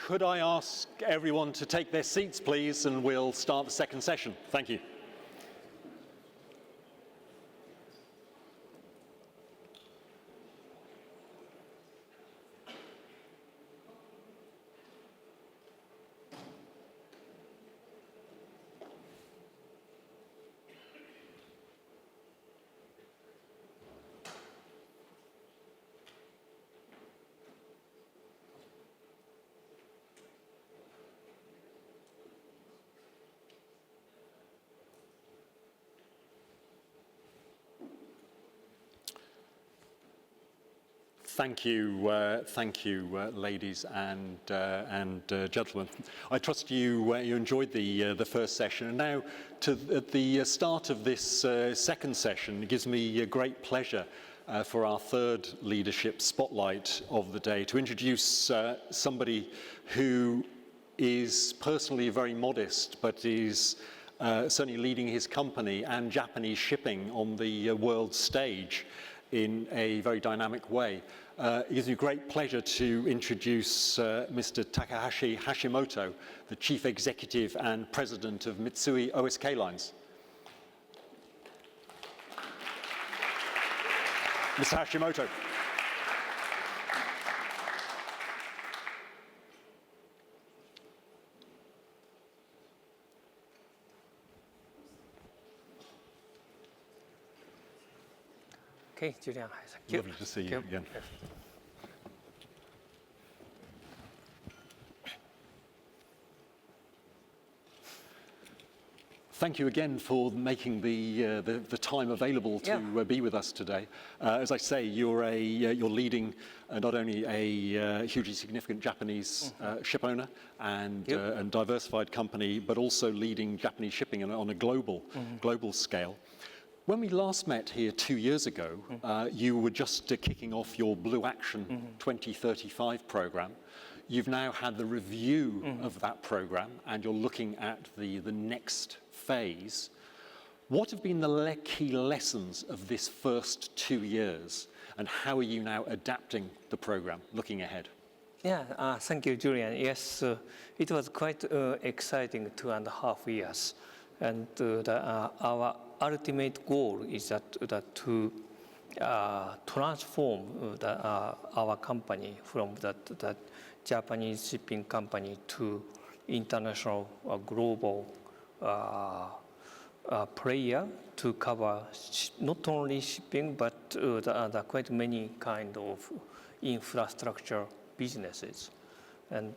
Could I ask everyone to take their seats, please, and we'll start the second session. Thank you. Thank you, ladies and gentlemen. I trust you enjoyed the first session, and now at the start of this second session, it gives me a great pleasure for our third leadership spotlight of the day to introduce somebody who is personally very modest, but is certainly leading his company and Japanese shipping on the world stage in a very dynamic way. It gives me great pleasure to introduce Mr. Takahashi Hashimoto, the Chief Executive and President of Mitsui O.S.K. Lines. Mr. Hashimoto. Okay, Julian, thank you. Lovely to see you again. Thank you again for making the time available to be with us today. As I say, you're leading not only a hugely significant Japanese shipowner and diversified company, but also leading Japanese shipping on a global scale. When we last met here 2 years ago, you were just kicking off your Blue Action 2035 program. You've now had the review of that program, and you're looking at the next phase. What have been the key lessons of this first 2 years, and how are you now adapting the program looking ahead? Yeah, thank you, Julian. Yes, it was quite exciting 2.5 years, and our ultimate goal is to transform our company from that Japanese shipping company to international global player to cover not only shipping but the quite many kind of infrastructure businesses. And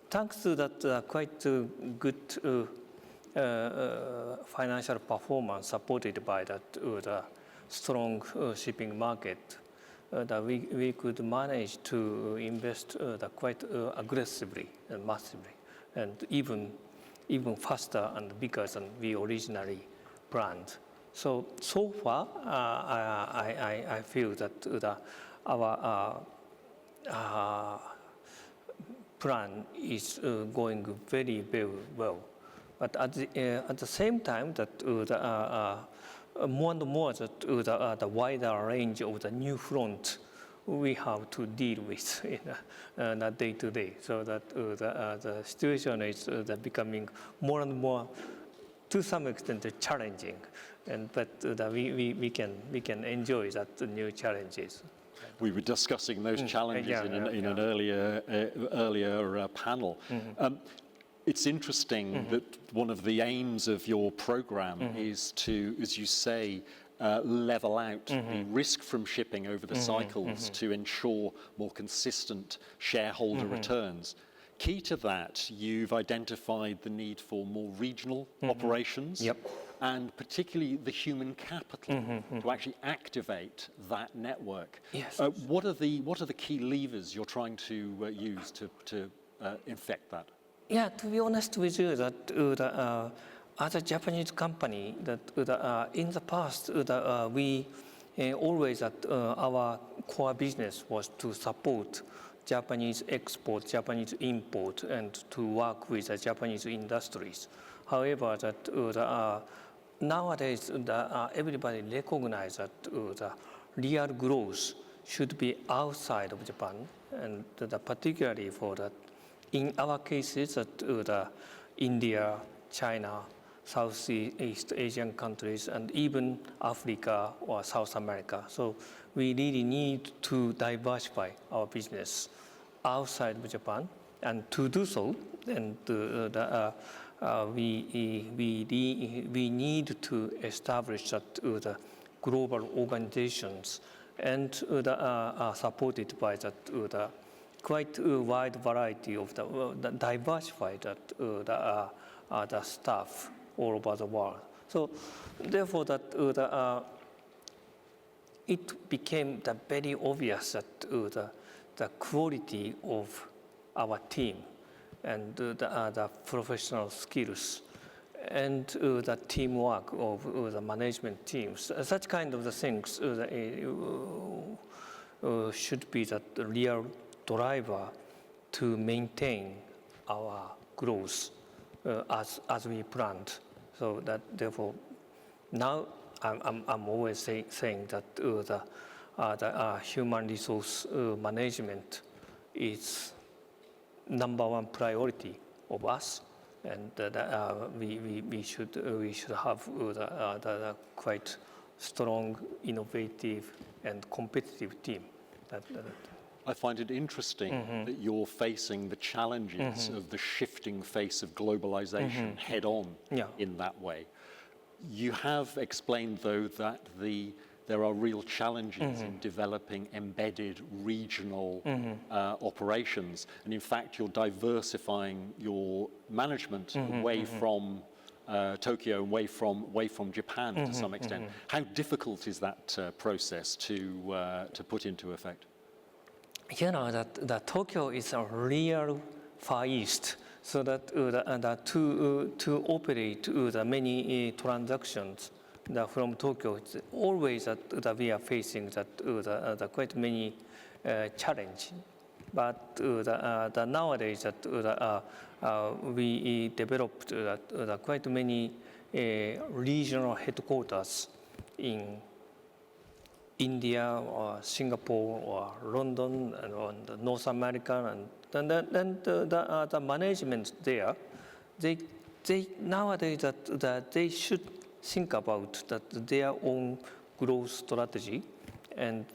thanks to that quite good financial performance supported by the strong shipping market, that we could manage to invest quite aggressively and massively, and even faster and bigger than we originally planned. So far, I feel that our plan is going very, very well. But at the same time, that more and more the wider range of the new front we have to deal with in a day-to-day. So that the situation is becoming more and more, to some extent, challenging, but we can enjoy that new challenges. We were discussing those challenges in an earlier panel. It's interesting that one of the aims of your program is to, as you say, level out the risk from shipping over the cycles to ensure more consistent shareholder returns. Key to that, you've identified the need for more regional operations and particularly the human capital to actually activate that network. Yes. What are the key levers you're trying to use to effect that? Yeah, to be honest with you, that as a Japanese company, that in the past, we always our core business was to support Japanese export, Japanese import, and to work with the Japanese industries. However, that nowadays everybody recognizes that the real growth should be outside of Japan, and particularly for that in our cases, the India, China, Southeast Asian countries, and even Africa or South America. So we really need to diversify our business outside of Japan, and to do so, then we need to establish that the global organizations and supported by the quite a wide variety of the diversified the staff all over the world. So therefore that it became very obvious that the quality of our team and the professional skills and the teamwork of the management teams, such kind of the things should be the real driver to maintain our growth as we planned. So that therefore, now I'm always saying that the human resource management is #1 priority of us, and we should have the quite strong, innovative, and competitive team. I find it interesting that you're facing the challenges of the shifting face of globalization head on in that way. You have explained, though, that there are real challenges in developing embedded regional operations. And in fact, you're diversifying your management away from Tokyo, away from Japan to some extent. How difficult is that process to put into effect? You know that Tokyo is a real Far East, so that to operate the many transactions from Tokyo, it's always that we are facing the quite many challenge. But nowadays we developed quite many regional headquarters in India or Singapore or London and North America, and then the management there, they nowadays that they should think about their own growth strategy and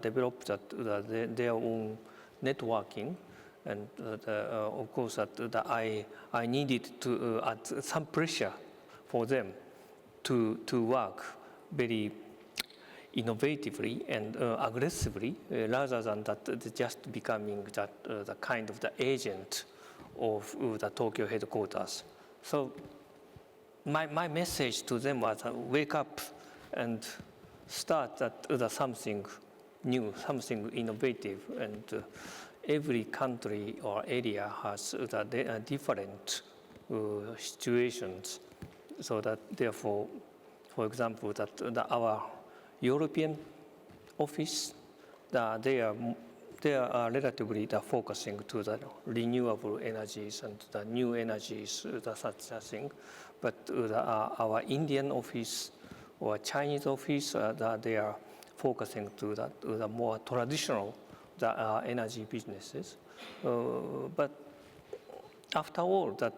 develop their own networking, and of course I needed to add some pressure for them to work very innovatively and aggressively, rather than just becoming the kind of the agent of the Tokyo headquarters. So my message to them was wake up and start something new, something innovative, and every country or area has different situations. So that therefore, for example, our European office, they are relatively focusing to the renewable energies and the new energies, such a thing. But our Indian office or Chinese office, they are focusing to the more traditional energy businesses. But after all, the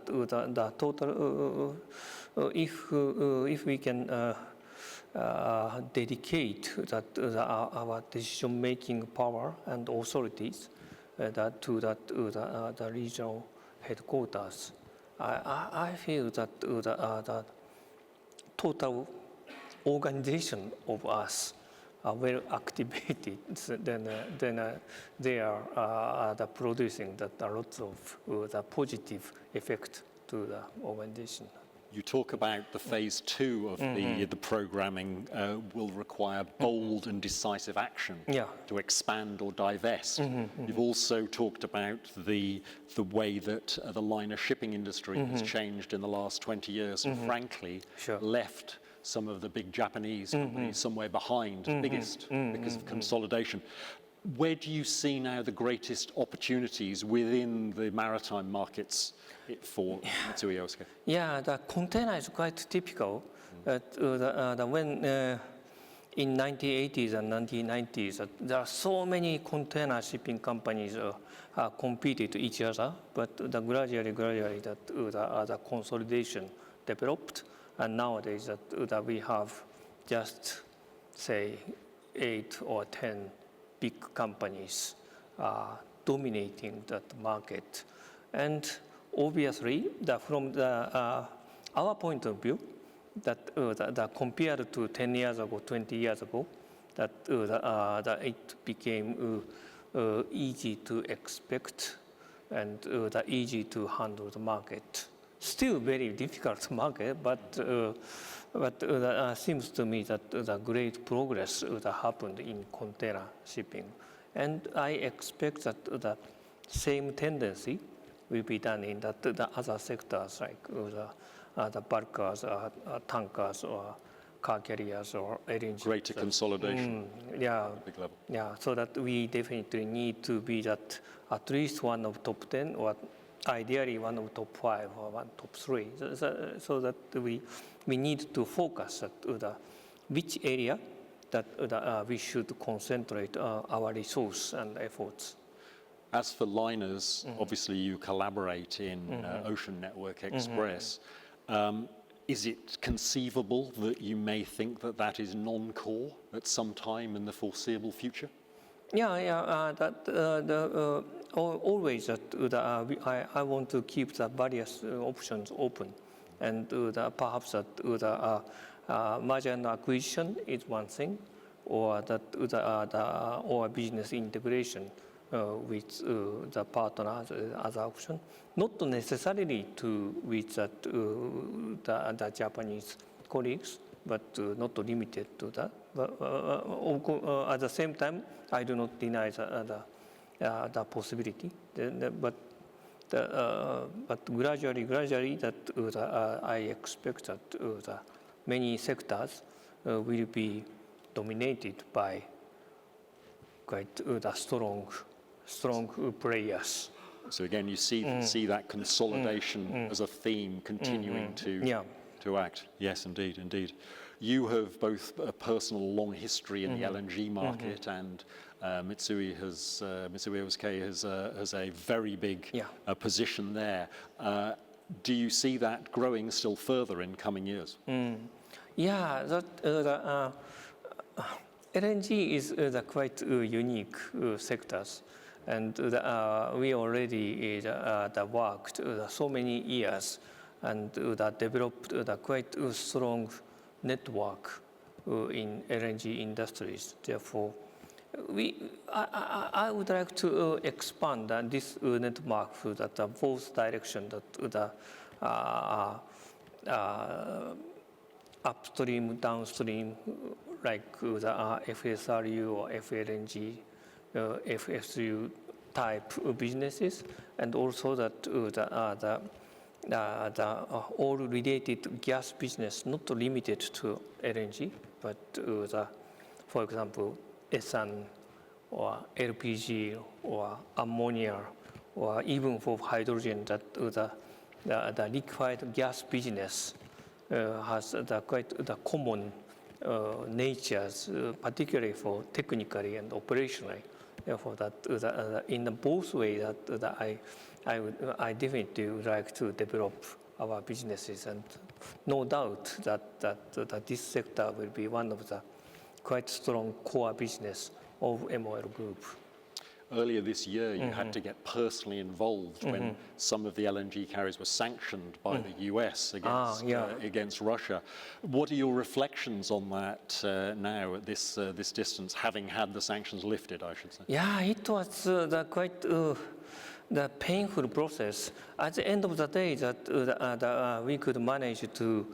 total, if we can dedicate our decision-making power and authorities to the regional headquarters, I feel that the total organization of us are well activated. Then they are producing lots of the positive effect to the organization. You talk about the phase 2 of the programming will require bold and decisive action to expand or divest. You've also talked about the way that the liner shipping industry has changed in the last 20 years and frankly left some of the big Japanese companies somewhere behind, biggest because of consolidation. Where do you see now the greatest opportunities within the maritime markets for Mitsui Yosuke? Yeah, the container is quite typical. When in 1980s and 1990s, there are so many container shipping companies competed each other, but gradually the consolidation developed, and nowadays that we have just say 8 or 10 big companies dominating that market, and obviously from our point of view, that compared to 10 years ago, 20 years ago, that it became easy to expect and easy to handle the market. Still very difficult market, but seems to me that the great progress happened in container shipping, and I expect that the same tendency will be done in the other sectors like the bulkers, tankers, or car carriers, or LNG. Greater consolidation. Yeah, at a big level. yeah. So that we definitely need to be that at least one of top 10, or ideally one of top 5 or one top 3. So that we need to focus at which area that we should concentrate our resource and efforts. As for liners, obviously you collaborate in Ocean Network Express. Is it conceivable that you may think that that is non-core at some time in the foreseeable future? Yeah. Always I want to keep the various options open, and perhaps that merger and acquisition is one thing, or or business integration with the partners, other option. Not necessarily with the Japanese colleagues, but not limited to that. But at the same time, I do not deny the possibility. But gradually, that I expect that many sectors will be dominated by quite the strong players. So again, you see that consolidation as a theme continuing to act. Yes, indeed. You have both a personal long history in the LNG market, and Mitsui O.S.K. has a very big position there. Do you see that growing still further in coming years? Yeah, LNG is quite unique sectors, and we already worked so many years and developed quite a strong network in LNG industries. Therefore, I would like to expand this network to both directions, upstream, downstream, like the FSRU or FLNG, FSU type businesses, and also that all related gas business, not limited to LNG, but for example, ethane or LPG or ammonia, or even for hydrogen, that the liquid gas business has quite the common natures, particularly for technically and operationally. Therefore, that in both ways, I definitely would like to develop our businesses, and no doubt that this sector will be one of the quite strong core business of MOL Group. Earlier this year, you had to get personally involved when some of the LNG carriers were sanctioned by the US against Russia. What are your reflections on that now at this distance, having had the sanctions lifted, I should say? Yeah, it was quite the painful process. At the end of the day, that we could manage to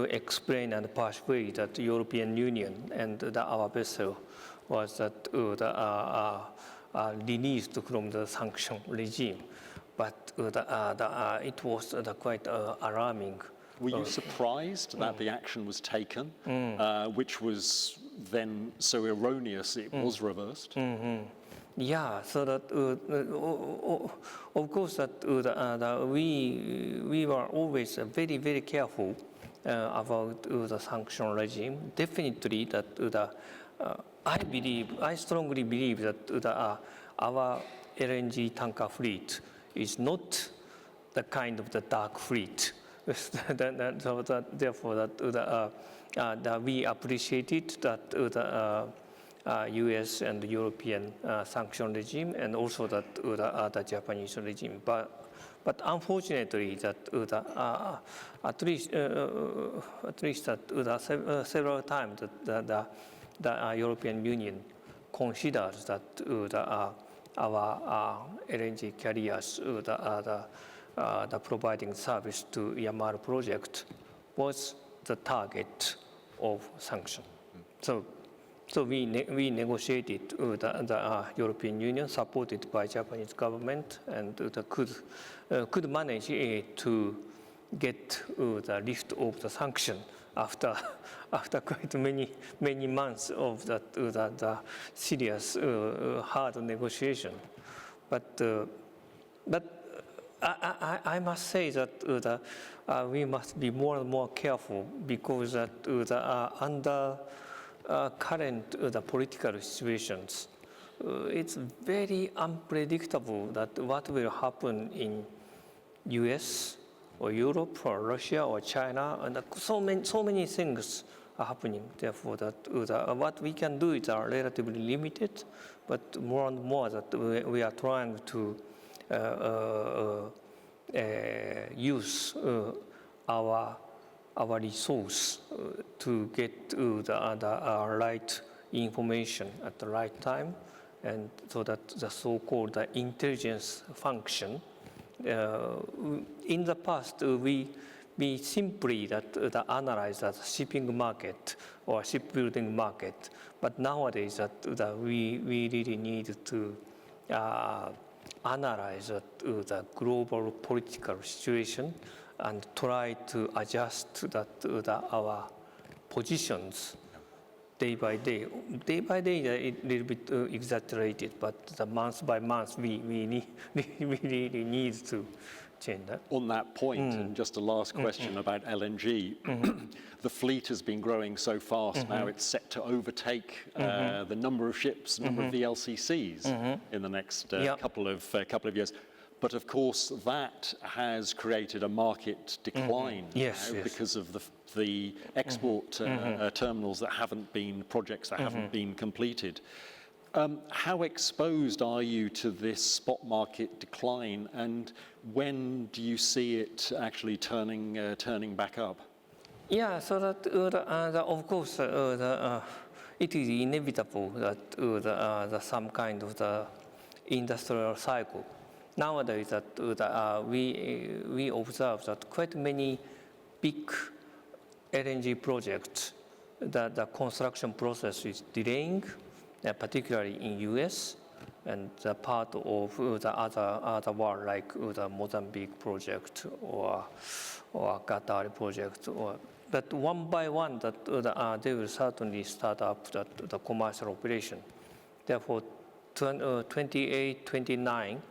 explain and persuade that the European Union and our vessel was released from the sanction regime, but it was quite alarming. Were you surprised that the action was taken, which was then so erroneous it was reversed? Yeah, so that of course that we were always very careful about the sanction regime. Definitely that I strongly believe that our LNG tanker fleet is not the kind of the dark fleet. Therefore, that we appreciated that the U.S. and European sanction regime, and also that the Japanese regime. But unfortunately, that at least that several times that the European Union considers that our LNG carriers, the providing service to Yamal project was the target of sanction. So we negotiated with the European Union, supported by Japanese government, and could manage to get the lift of the sanction after quite many months of the serious hard negotiation. But I must say that we must be more and more careful, because under current the political situations, it's very unpredictable that what will happen in U.S. or Europe or Russia or China, and so many things are happening. Therefore, that what we can do is relatively limited, but more and more that we are trying to use our resource to get the right information at the right time, and so that the so-called intelligence function. In the past, we simply analyze the shipping market or shipbuilding market, but nowadays that we really need to analyze the global political situation and try to adjust our positions day by day. Day by day, a little bit exaggerated, but the month by month, we really need to change that. On that point, and just a last question about LNG, the fleet has been growing so fast now it's set to overtake the number of ships, number of VLCCs in the next couple of years. But of course, that has created a market decline because of the export terminals that haven't been, projects that haven't been completed. How exposed are you to this spot market decline, and when do you see it actually turning back up? Yeah, so that of course it is inevitable that some kind of the industrial cycle. Nowadays, we observe that quite many big LNG projects, that the construction process is delaying, particularly in U.S. and the part of the other world, like the Mozambique project or Qatar project. But one by one, they will certainly start up the commercial operation. Therefore, 28, 29.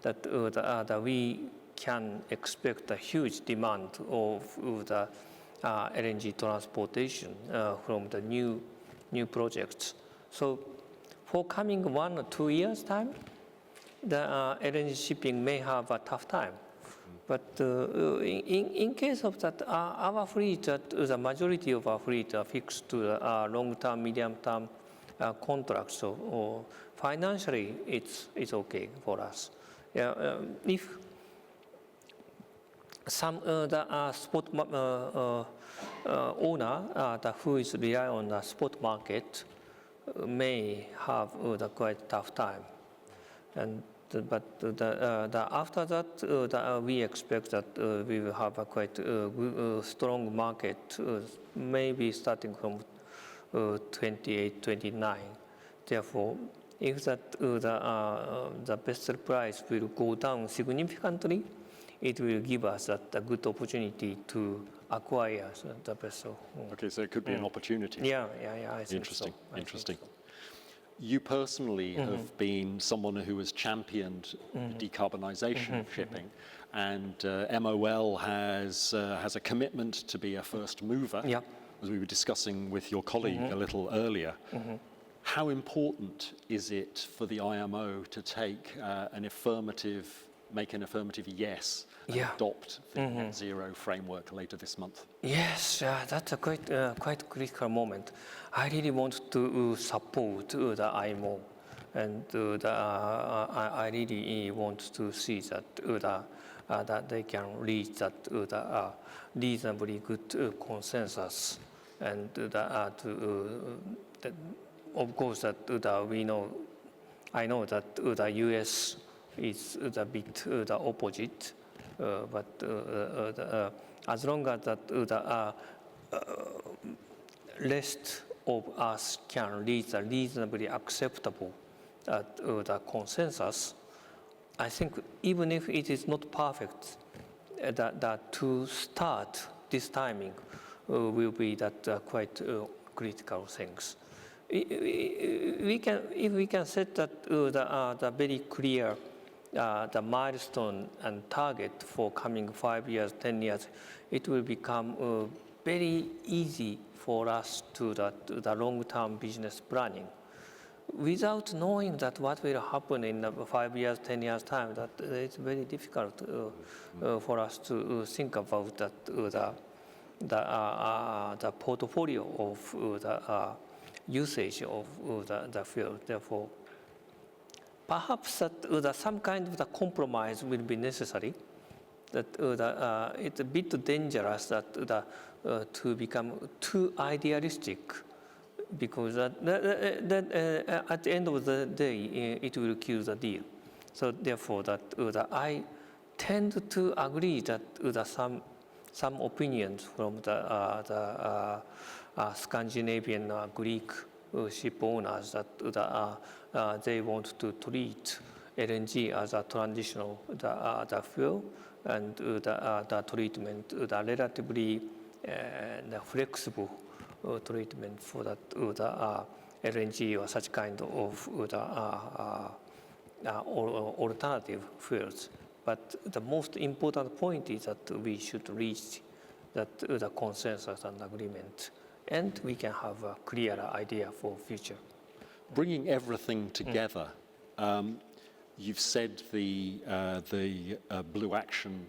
That we can expect a huge demand of the LNG transportation from the new projects. So for coming 1 or 2 years' time, the LNG shipping may have a tough time. But in case of that, our fleet, the majority of our fleet are fixed to long-term, medium-term contracts. So financially, it's okay for us. If some the spot owner who is relying on the spot market may have the quite tough time, but after that we expect that we will have a quite strong market, maybe starting from 28, 29. Therefore, if the vessel price will go down significantly, it will give us a good opportunity to acquire the vessel. Okay, so it could be an opportunity. Yeah, I think Interesting, so. interesting. You personally have been someone who has championed decarbonization of shipping. and MOL has a commitment to be a first mover, Yeah. as we were discussing with your colleague a little earlier. How important is it for the IMO to take make an affirmative yes and Yeah. adopt the net zero framework later this month? Yes, that's a quite critical moment. I really want to support the IMO, and I really want to see that that they can reach that reasonably good consensus, and of course that I know that the US is a bit the opposite, but as long as that the rest of us can reach a reasonably acceptable the consensus, I think even if it is not perfect, that to start this timing will be that quite critical things. If we can set that the very clear the milestone and target for coming 5 years, 10 years, it will become very easy for us to the long-term business planning. Without knowing that what will happen in 5 years, 10 years time, that it's very difficult for us to think about that the portfolio of the usage of the field. Therefore, perhaps that some kind of the compromise will be necessary. That it's a bit dangerous that to become too idealistic, because at the end of the day it will kill the deal. So therefore, that I tend to agree that some opinions from the Scandinavian Greek ship owners that they want to treat LNG as a transitional the fuel, and the treatment, the relatively flexible treatment for that the LNG or such kind of alternative fuels. But the most important point is that we should reach that the consensus and agreement, and we can have a clearer idea for future. Bringing everything together, you've said the Blue Action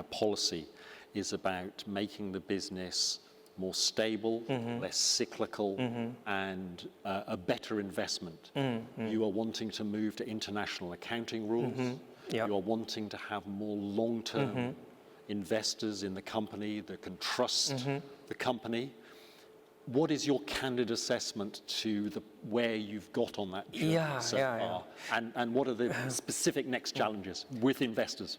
policy is about making the business more stable, less cyclical, and a better investment. You are wanting to move to international accounting rules. Yep. You are wanting to have more long-term investors in the company that can trust the company. What is your candid assessment to where you've got on that journey so far? And what are the specific next challenges with investors?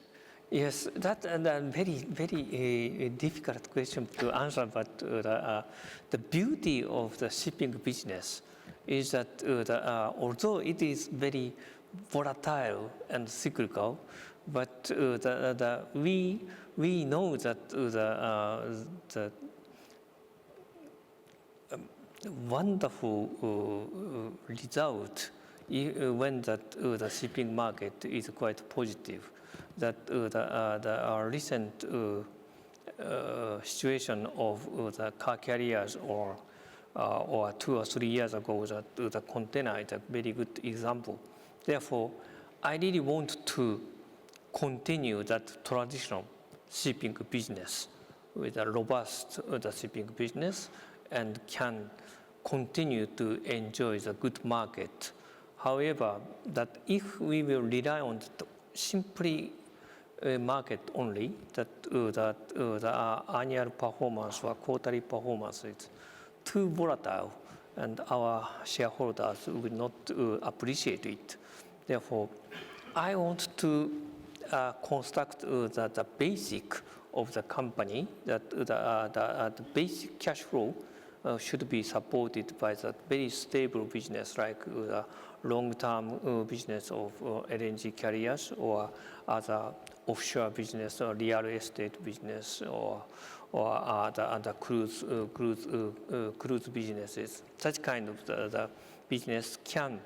Yes, that's a very, very difficult question to answer, but the beauty of the shipping business is that although it is very volatile and cyclical, but we know that the wonderful result when the shipping market is quite positive. That the recent situation of the car carriers or 2 or 3 years ago, that the container is a very good example. Therefore, I really want to continue that traditional shipping business with a robust shipping business, and can continue to enjoy the good market. However, that if we will rely on simply market only, that the annual performance or quarterly performance is too volatile, and our shareholders will not appreciate it. Therefore, I want to construct the basic of the company, that the basic cash flow should be supported by the very stable business, like the long-term business of LNG carriers or other offshore business or real estate business or the cruise businesses. Such kind of the business can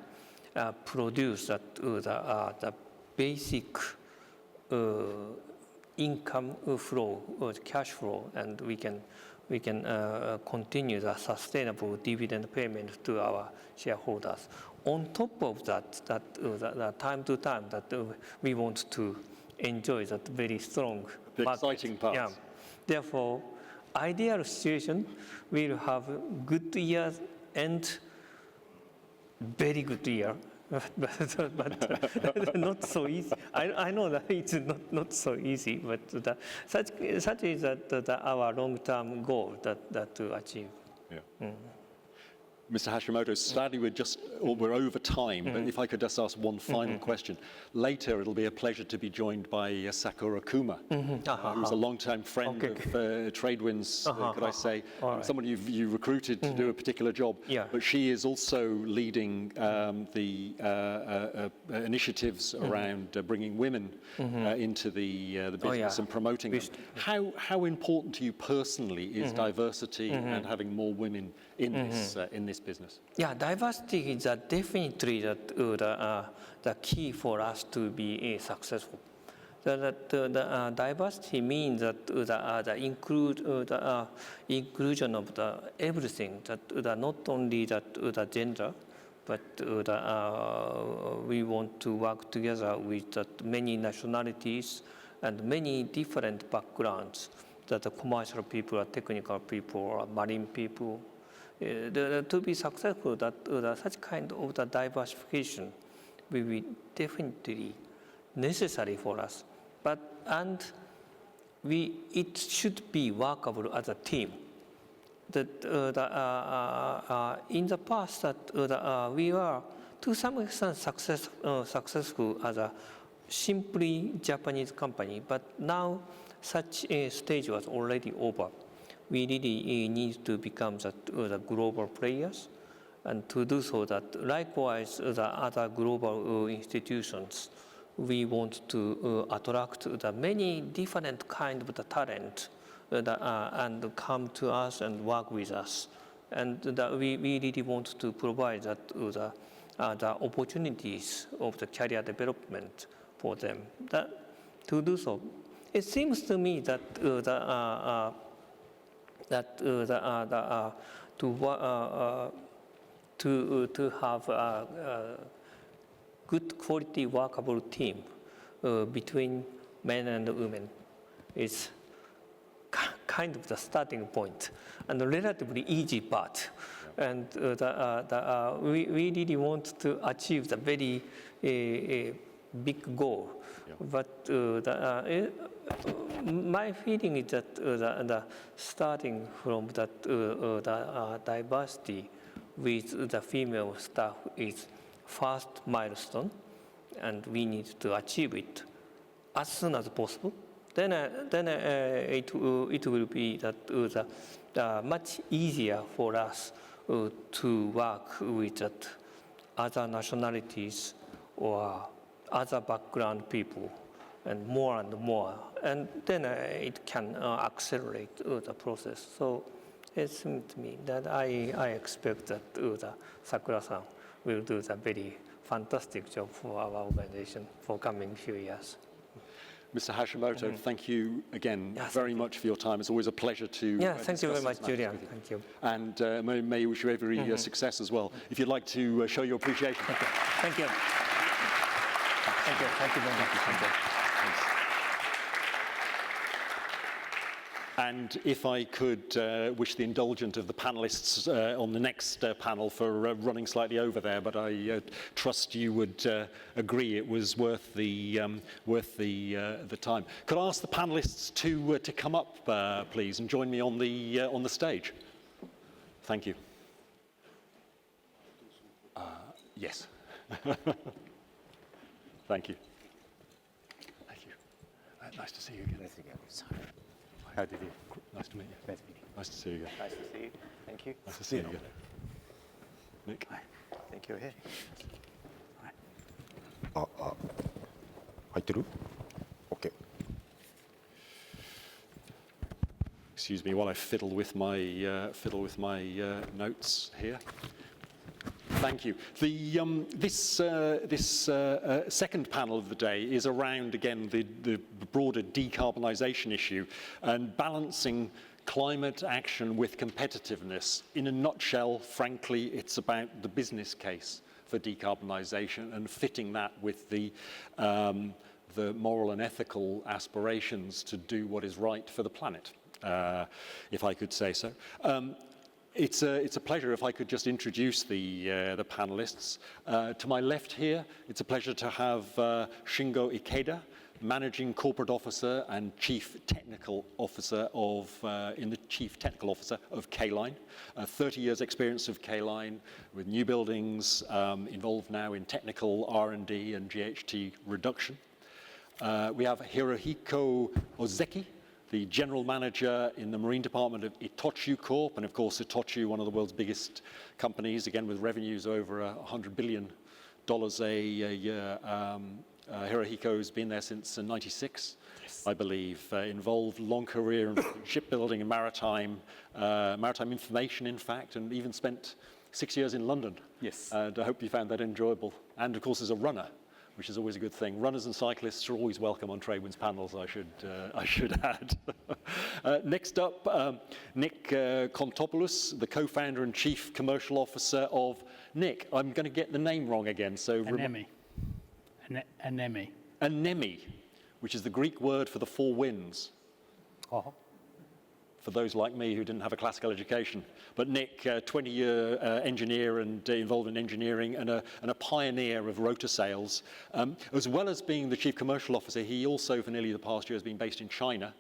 produce the basic income flow or cash flow, and we can continue the sustainable dividend payment to our shareholders. On top of that, the time to time that we want to enjoy that very strong The market. exciting part. Yeah. Therefore, ideal situation, we'll have good years and very good year. but not so easy. I know that it's not so easy, but such is our long-term goal that to achieve. Yeah. Mr. Hashimoto, sadly we're over time, but if I could just ask one final question. Later, it'll be a pleasure to be joined by Sakura Kuma, who's a long-time friend of TradeWinds, could I say, someone you recruited to do a particular job. Yeah. But she is also leading the initiatives around bringing women into the business and promoting them. How important to you personally is diversity and having more women in this business? Yeah, diversity is definitely the key for us to be successful. The diversity means that the inclusion of everything, that not only the gender, but we want to work together with many nationalities and many different backgrounds, that the commercial people, technical people, marine people. To be successful, such kind of the diversification will be definitely necessary for us. It should be workable as a team. In the past, we were to some extent successful as a simply Japanese company, but now such a stage was already over. We really need to become the global players, and to do so that likewise the other global institutions, we want to attract the many different kind of the talent and come to us and work with us. And we really want to provide the opportunities of the career development for them. To do so, it seems to me that to have a good quality workable team between men and women is kind of the starting point and a relatively easy part. And we really want to achieve the very big goal. Yeah. But my feeling is that the starting from the diversity with the female staff is first milestone, and we need to achieve it as soon as possible. Then it will be much easier for us to work with other nationalities or other background people, and more, and then it can accelerate the process. So it seems to me that I expect that Sakura-san will do a very fantastic job for our organization for coming few years. Mr. Hashimoto, thank you again very much for your time. It's always a pleasure to thank you very much, Julian. Thank you. And may you wish you every success as well. If you'd like to show your appreciation. Thank you. Thank you. Thank you very much. Thank you. And if I could wish the indulgence of the panelists on the next panel for running slightly over there, but I trust you would agree it was worth the time. Could I ask the panelists to come up, please, and join me on the stage? Thank you. Yes. Thank you. Thank you. Nice to see you again. Nice to meet you. Sorry. How did you? Nice to meet you. Nice to meet you. Nice to see you again. Nice to see you. Thank you. Nice to see you again. Nick. Hi. Thank you. Here. 入ってる OK Excuse me while I fiddle with my notes here. Thank you. This second panel of the day is around, again, the broader decarbonisation issue and balancing climate action with competitiveness. In a nutshell, frankly, it's about the business case for decarbonisation and fitting that with the moral and ethical aspirations to do what is right for the planet, if I could say so. It's a pleasure if I could just introduce the panelists. To my left here, it's a pleasure to have Shingo Ikeda, Managing Corporate Officer and Chief Technical Officer of K-Line. 30 years experience of K-Line with new buildings, involved now in technical R&D and GHG reduction. We have Hirohiko Ozeki, the General Manager in the Marine Department of Itochu Corp. And of course, Itochu, one of the world's biggest companies, again with revenues over $100 billion a year. Hirohiko has been there since '96, yes. I believe, involved long career in shipbuilding and maritime information, in fact, and even spent 6 years in London. Yes. And I hope you found that enjoyable. And of course, as a runner, which is always a good thing. Runners and cyclists are always welcome on TradeWinds panels, I should add. Next up, Nick Kontopoulos, the co-founder and chief commercial officer of Nick. I'm going to get the name wrong again, so... Anemi, which is the Greek word for the four winds. Oh. For those like me who didn't have a classical education. But Nick, 20-year engineer and involved in engineering and a pioneer of rotor sales. As well as being the chief commercial officer, he also for nearly the past year has been based in China,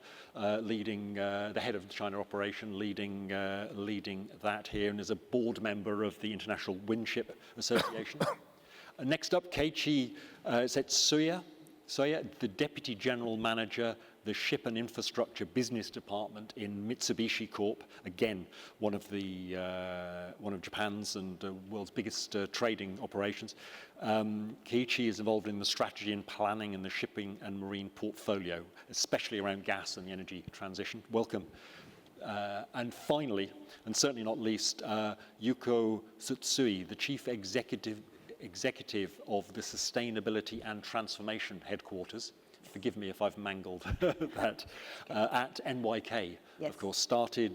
leading the head of the China operation, leading that here, and is a board member of the International Windship Association. Next up, Keiichi Setsuya, the Deputy General Manager, the Ship and Infrastructure Business Department in Mitsubishi Corp. Again, one of Japan's and world's biggest trading operations. Keiichi is involved in the strategy and planning in the shipping and marine portfolio, especially around gas and the energy transition. Welcome. And finally, and certainly not least, Yuko Tsutsui, the Chief Executive of the Sustainability and Transformation Headquarters. Forgive me if I've mangled that, at NYK. Yes. Of course, started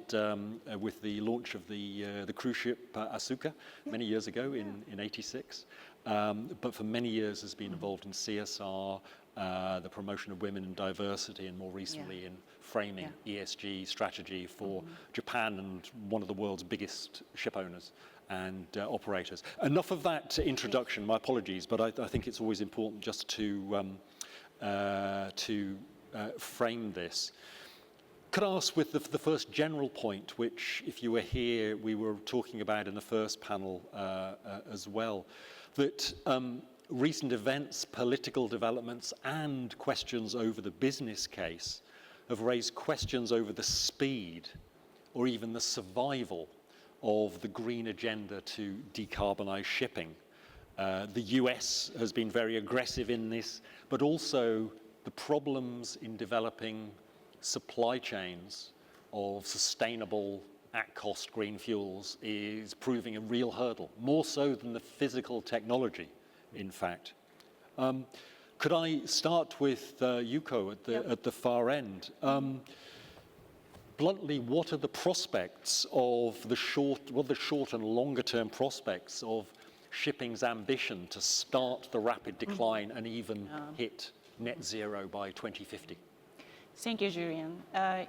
with the launch of the cruise ship Asuka many years ago in '86, but for many years has been involved in CSR, the promotion of women and diversity, and more recently in framing ESG strategy for Japan and one of the world's biggest ship owners and operators. Enough of that introduction, my apologies, but I think it's always important just to frame this. Could I ask with the first general point, which if you were here, we were talking about in the first panel as well, that recent events, political developments, and questions over the business case have raised questions over the speed or even the survival of the green agenda to decarbonize shipping. The US has been very aggressive in this, but also the problems in developing supply chains of sustainable at-cost green fuels is proving a real hurdle, more so than the physical technology, in fact. Could I start with Yuko at the far end? Bluntly, what are the prospects of the short and longer term prospects of shipping's ambition to start the rapid decline and even hit net zero by 2050? Thank you, Julian.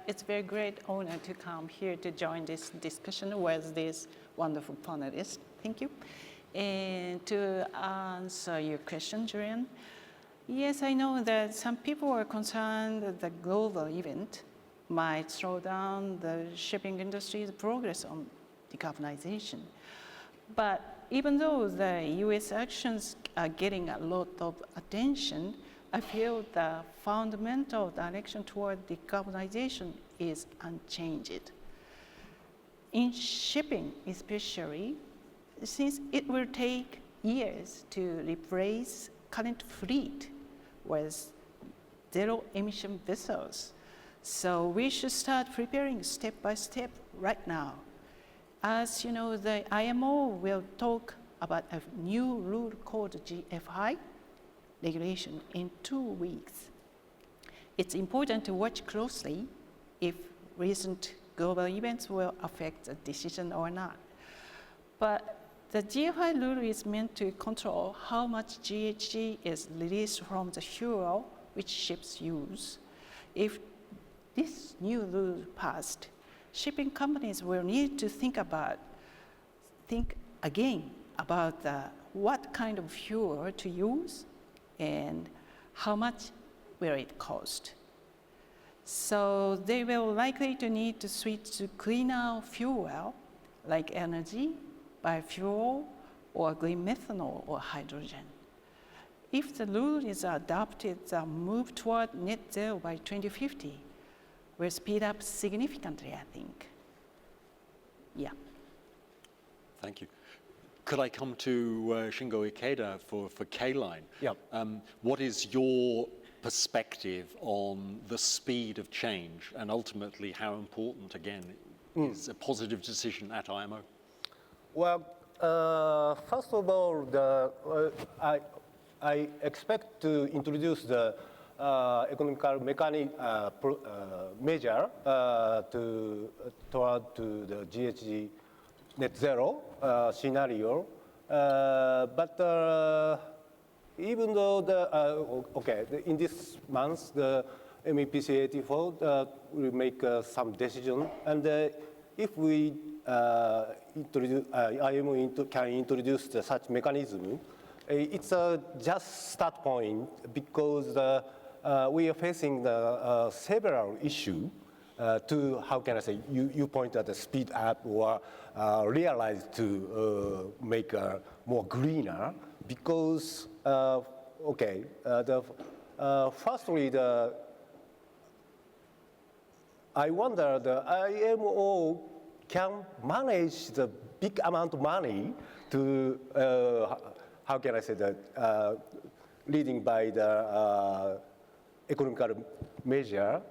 It's a very great honor to come here to join this discussion with these wonderful panelists. Thank you. And to answer your question, Julian, yes, I know that some people are concerned that the global event might slow down the shipping industry's progress on decarbonization. But even though the US actions are getting a lot of attention, I feel the fundamental direction toward decarbonization is unchanged. In shipping especially, since it will take years to replace current fleet with zero-emission vessels, so we should start preparing step by step right now. As you know, the IMO will talk about a new rule called GFI regulation in 2 weeks. It's important to watch closely if recent global events will affect the decision or not. But the GFI rule is meant to control how much GHG is released from the fuel which ships use. If this new rule passed, shipping companies will need to think again about what kind of fuel to use and how much will it cost. So they will likely to need to switch to cleaner fuel like energy, biofuel, or green methanol or hydrogen. If the rule is adopted, the move toward net zero by 2050 will speed up significantly, I think. Yeah. Thank you. Could I come to Shingo Ikeda for K-Line? Yeah. What is your perspective on the speed of change and ultimately how important, again, is a positive decision at IMO? Well, first of all, I expect to introduce the economical measure toward the GHG net zero scenario. But even though in this month the MEPC 84 will make some decision, and if we IMO can introduce such mechanism, it's a just start point because we are facing several issues to, how can I say, you point at the speed up or realize to make more greener because, firstly, I wonder the IMO can manage the big amount of money to, how can I say that, leading by the economical measure.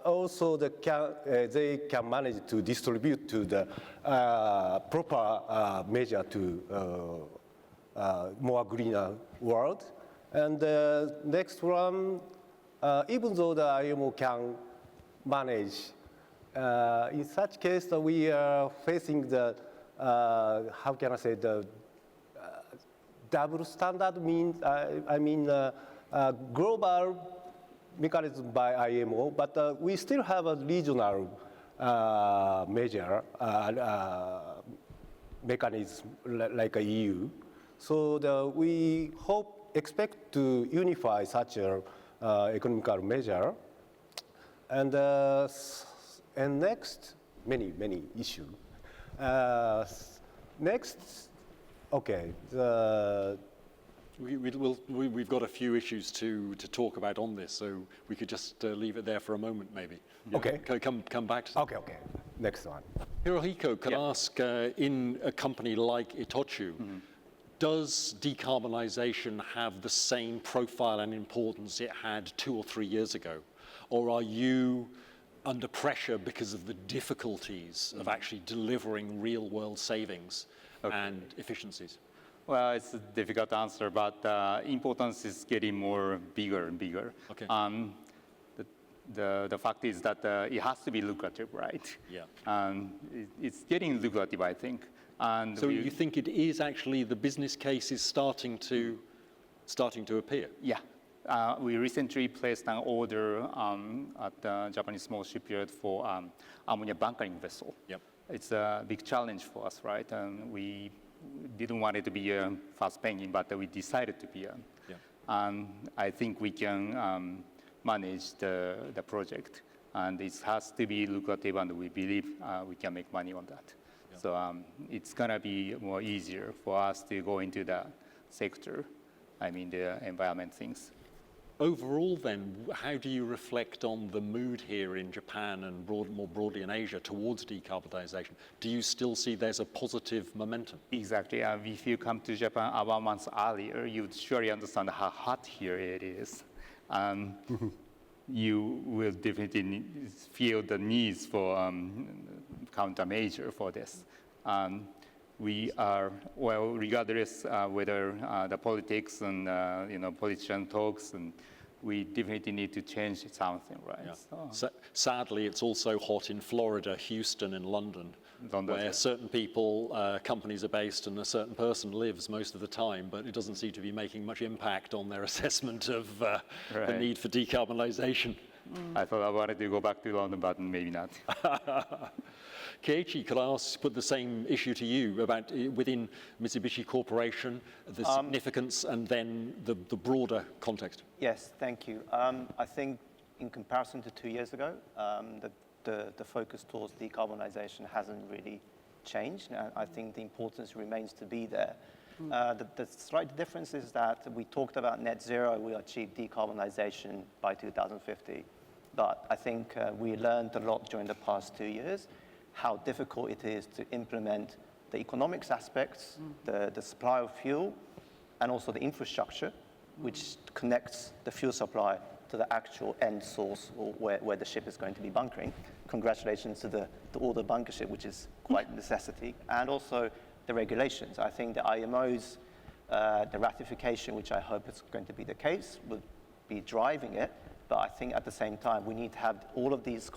Also, they can manage to distribute to the proper measure to more greener world. And the next one, even though the IMO can manage, in such case, we are facing the, how can I say, the double standard means, I mean, global mechanism by IMO, but we still have a regional measure, mechanism like a EU. So we expect to unify such a economical measure. And next, many issues. Next, We've got a few issues to talk about on this, so we could just leave it there for a moment, maybe. Yeah. Okay. Come back to that. Okay. Next one. Hirohiko, could I ask, in a company like Itochu, does decarbonisation have the same profile and importance it had 2 or 3 years ago? Or are you under pressure because of the difficulties of actually delivering real-world savings and efficiencies? Well, it's a difficult answer, but importance is getting bigger and bigger. Okay. The fact is that it has to be lucrative, right? Yeah. It's getting lucrative, I think. And so you think it is actually the business case is starting to appear? Yeah. We recently placed an order at the Japanese small shipyard for ammonia bunkering vessel. Yep. It's a big challenge for us, right? And we didn't want it to be fast paying, but we decided to be. Yeah. And I think we can manage the project, and it has to be lucrative, and we believe we can make money on that. Yeah. So it's gonna be more easier for us to go into the sector. I mean the environment things. Overall then, how do you reflect on the mood here in Japan and more broadly in Asia towards decarbonisation? Do you still see there's a positive momentum? Exactly. If you come to Japan about months earlier, you'd surely understand how hot here it is. You will definitely feel the needs for countermeasure for this. we are, well, regardless whether the politics and politician talks, and we definitely need to change something, right? Yeah. So, sadly, it's also hot in Florida, Houston, and London, where certain people, companies are based, and a certain person lives most of the time, but it doesn't seem to be making much impact on their assessment of the need for decarbonisation. I thought I wanted to go back to London, but maybe not. Keiichi, could I put the same issue to you about within Mitsubishi Corporation, the significance and then the broader context? Yes, thank you. I think in comparison to 2 years ago, the focus towards decarbonisation hasn't really changed. I think the importance remains to be there. The slight difference is that we talked about net zero, we achieved decarbonisation by 2050. But I think we learned a lot during the past 2 years, how difficult it is to implement the economics aspects, the supply of fuel, and also the infrastructure, which connects the fuel supply to the actual end source or where the ship is going to be bunkering. Congratulations to all the bunker ship, which is quite a necessity, and also the regulations. I think the IMO's, the ratification, which I hope is going to be the case, will be driving it. But I think at the same time, we need to have all of these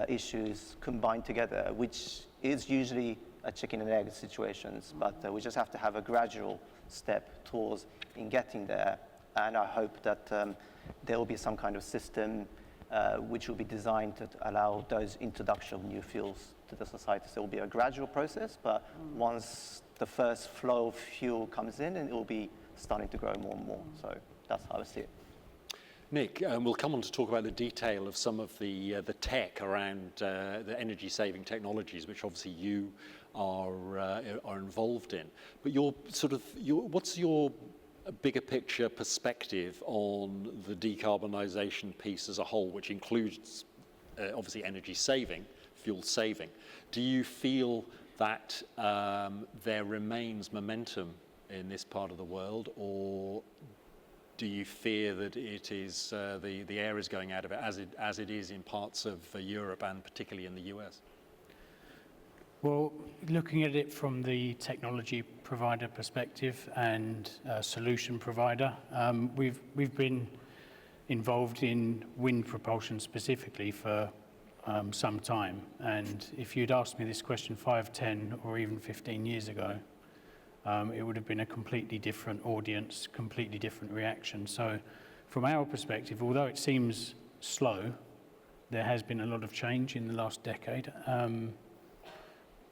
issues combined together, which is usually a chicken and egg situations. But we just have to have a gradual step towards in getting there. And I hope that there will be some kind of system which will be designed to allow those introduction of new fuels to the society. So it will be a gradual process, but once the first flow of fuel comes in, and it will be starting to grow more and more. So that's how I see it. Nick, we'll come on to talk about the detail of some of the tech around the energy-saving technologies, which obviously you are involved in. But what's your bigger picture perspective on the decarbonisation piece as a whole, which includes obviously energy saving, fuel saving? Do you feel that there remains momentum in this part of the world, or do you fear that it is the air is going out of it, as it is in parts of Europe and particularly in the US? Well, looking at it from the technology provider perspective and solution provider, we've been involved in wind propulsion specifically for some time. And if you'd asked me this question 5, 10, or even 15 years ago, it would have been a completely different audience, completely different reaction. So from our perspective, although it seems slow, there has been a lot of change in the last decade,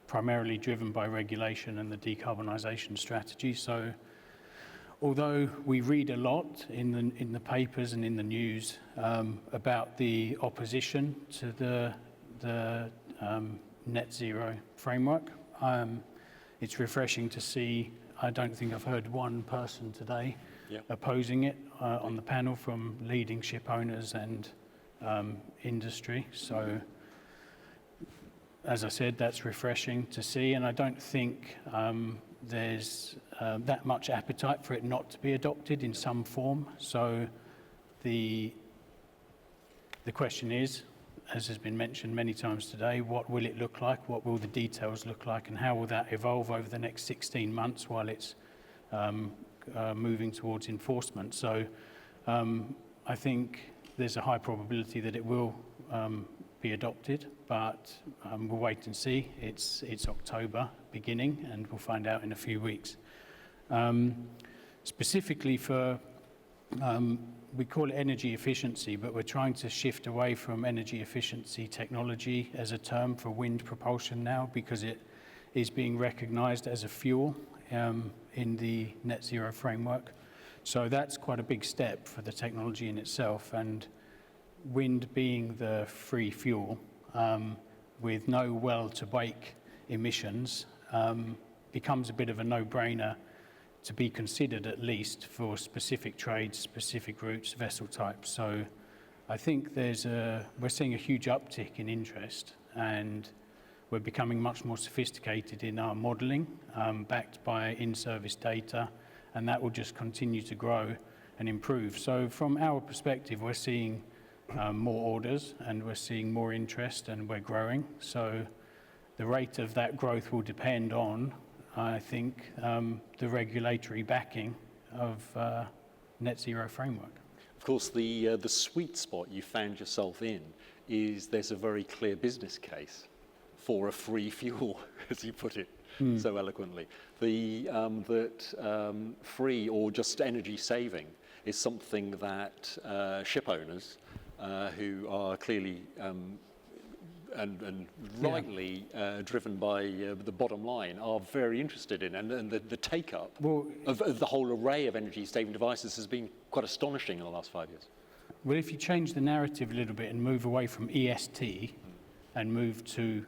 primarily driven by regulation and the decarbonisation strategy. So although we read a lot in the papers and in the news about the opposition to the net zero framework, it's refreshing to see. I don't think I've heard one person today opposing it on the panel from leading ship owners and industry. So, as I said, that's refreshing to see, and I don't think there's that much appetite for it not to be adopted in some form. So, the question is, as has been mentioned many times today, what will it look like? What will the details look like? And how will that evolve over the next 16 months while it's moving towards enforcement? So I think there's a high probability that it will be adopted, but we'll wait and see. It's October beginning, and we'll find out in a few weeks. Specifically for we call it energy efficiency, but we're trying to shift away from energy efficiency technology as a term for wind propulsion now, because it is being recognized as a fuel in the net zero framework. So that's quite a big step for the technology in itself, and wind being the free fuel with no well-to-wake emissions becomes a bit of a no-brainer to be considered, at least for specific trades, specific routes, vessel types. So I think we're seeing a huge uptick in interest, and we're becoming much more sophisticated in our modelling, backed by in-service data, and that will just continue to grow and improve. So from our perspective, we're seeing more orders, and we're seeing more interest, and we're growing. So the rate of that growth will depend on, I think, the regulatory backing of net zero framework. Of course, the sweet spot you found yourself in is there's a very clear business case for a free fuel, as you put it so eloquently. That free or just energy saving is something that ship owners, who are clearly and rightly driven by the bottom line, are very interested in, and the take-up of the whole array of energy-saving devices has been quite astonishing in the last 5 years. Well, if you change the narrative a little bit and move away from EST and move to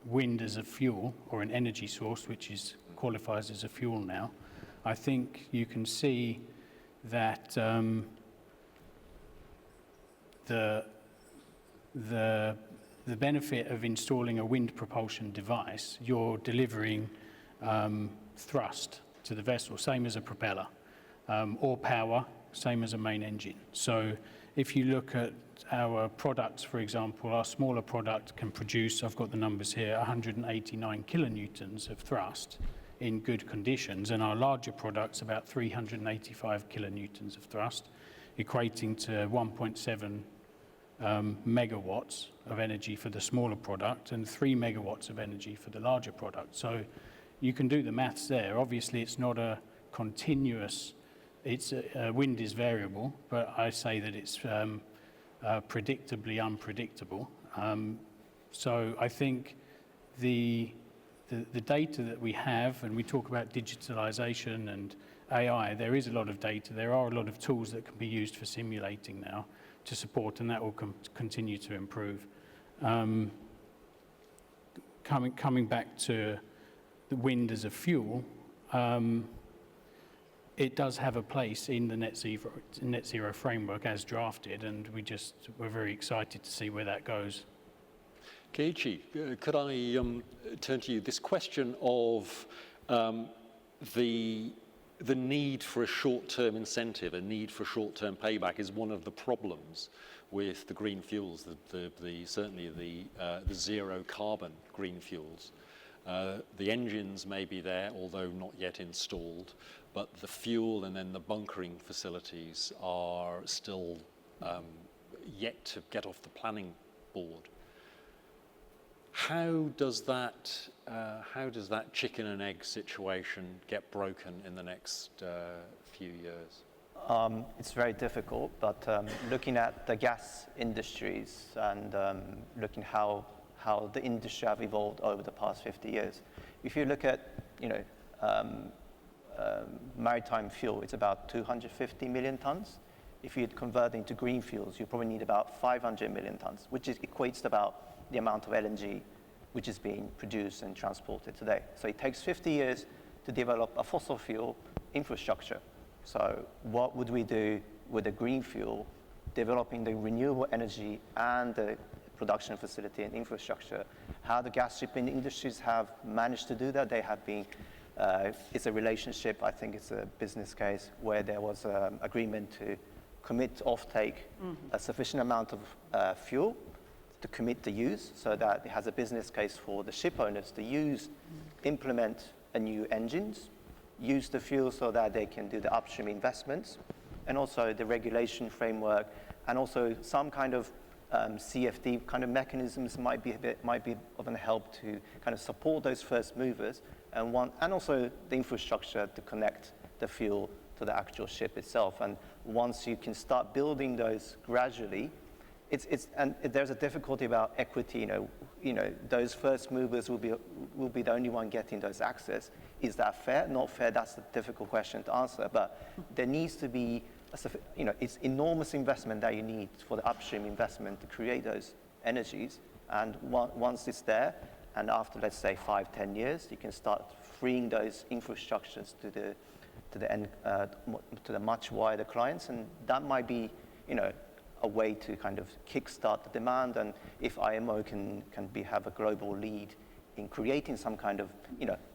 wind as a fuel or an energy source, which qualifies as a fuel now, I think you can see that the benefit of installing a wind propulsion device, you're delivering thrust to the vessel, same as a propeller, or power, same as a main engine. So if you look at our products, for example, our smaller product can produce, I've got the numbers here, 189 kilonewtons of thrust in good conditions, and our larger products about 385 kilonewtons of thrust, equating to 1.7 megawatts of energy for the smaller product and 3 megawatts of energy for the larger product. So you can do the maths there. Obviously, it's not a continuous, wind is variable, but I say that it's predictably unpredictable. So I think the data that we have, and we talk about digitalization and AI, there is a lot of data. There are a lot of tools that can be used for simulating now to support, and that will continue to improve. Coming back to the wind as a fuel, it does have a place in the net zero framework as drafted, and we're very excited to see where that goes. Keiichi, could I turn to you? This question of the need for a short-term incentive, a need for short-term payback, is one of the problems with the green fuels, certainly the zero carbon green fuels. The engines may be there, although not yet installed, but the fuel and then the bunkering facilities are still yet to get off the planning board. How does that chicken and egg situation get broken in the next few years? It's very difficult, but looking at the gas industries and looking how the industry have evolved over the past 50 years. If you look at, maritime fuel, it's about 250 million tons. If you convert into green fuels, you probably need about 500 million tons, which equates to about the amount of LNG which is being produced and transported today. So it takes 50 years to develop a fossil fuel infrastructure. So what would we do with the green fuel, developing the renewable energy and the production facility and infrastructure? How the gas shipping industries have managed to do that, they have been, it's a relationship, I think it's a business case where there was an agreement to commit offtake a sufficient amount of fuel to commit the use, so that it has a business case for the ship owners to implement a new engines, use the fuel so that they can do the upstream investments, and also the regulation framework, and also some kind of CFD kind of mechanisms might be of an help to kind of support those first movers, and also the infrastructure to connect the fuel to the actual ship itself. And once you can start building those gradually, and there's a difficulty about equity. Those first movers will be the only one getting those access. Is that fair? Not fair. That's a difficult question to answer. But there needs to be, it's enormous investment that you need for the upstream investment to create those energies. And once it's there, and after let's say 5-10 years, you can start freeing those infrastructures to the much wider clients, and that might be, a way to kind of kickstart the demand. And if IMO can have a global lead in creating some kind of,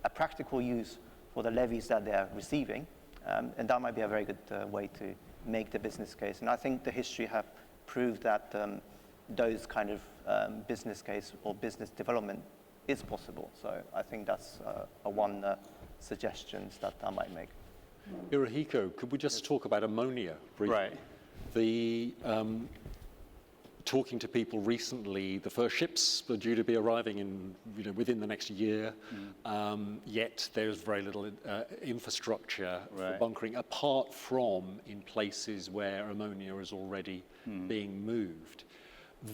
a practical use for the levies that they're receiving, and that might be a very good way to make the business case. And I think the history have proved that those kind of business case or business development is possible. So I think that's one suggestions that I might make. Hirohiko, could we just talk about ammonia briefly? Right. The talking to people recently, the first ships are due to be arriving in, within the next year, yet there's very little infrastructure for bunkering, apart from in places where ammonia is already being moved.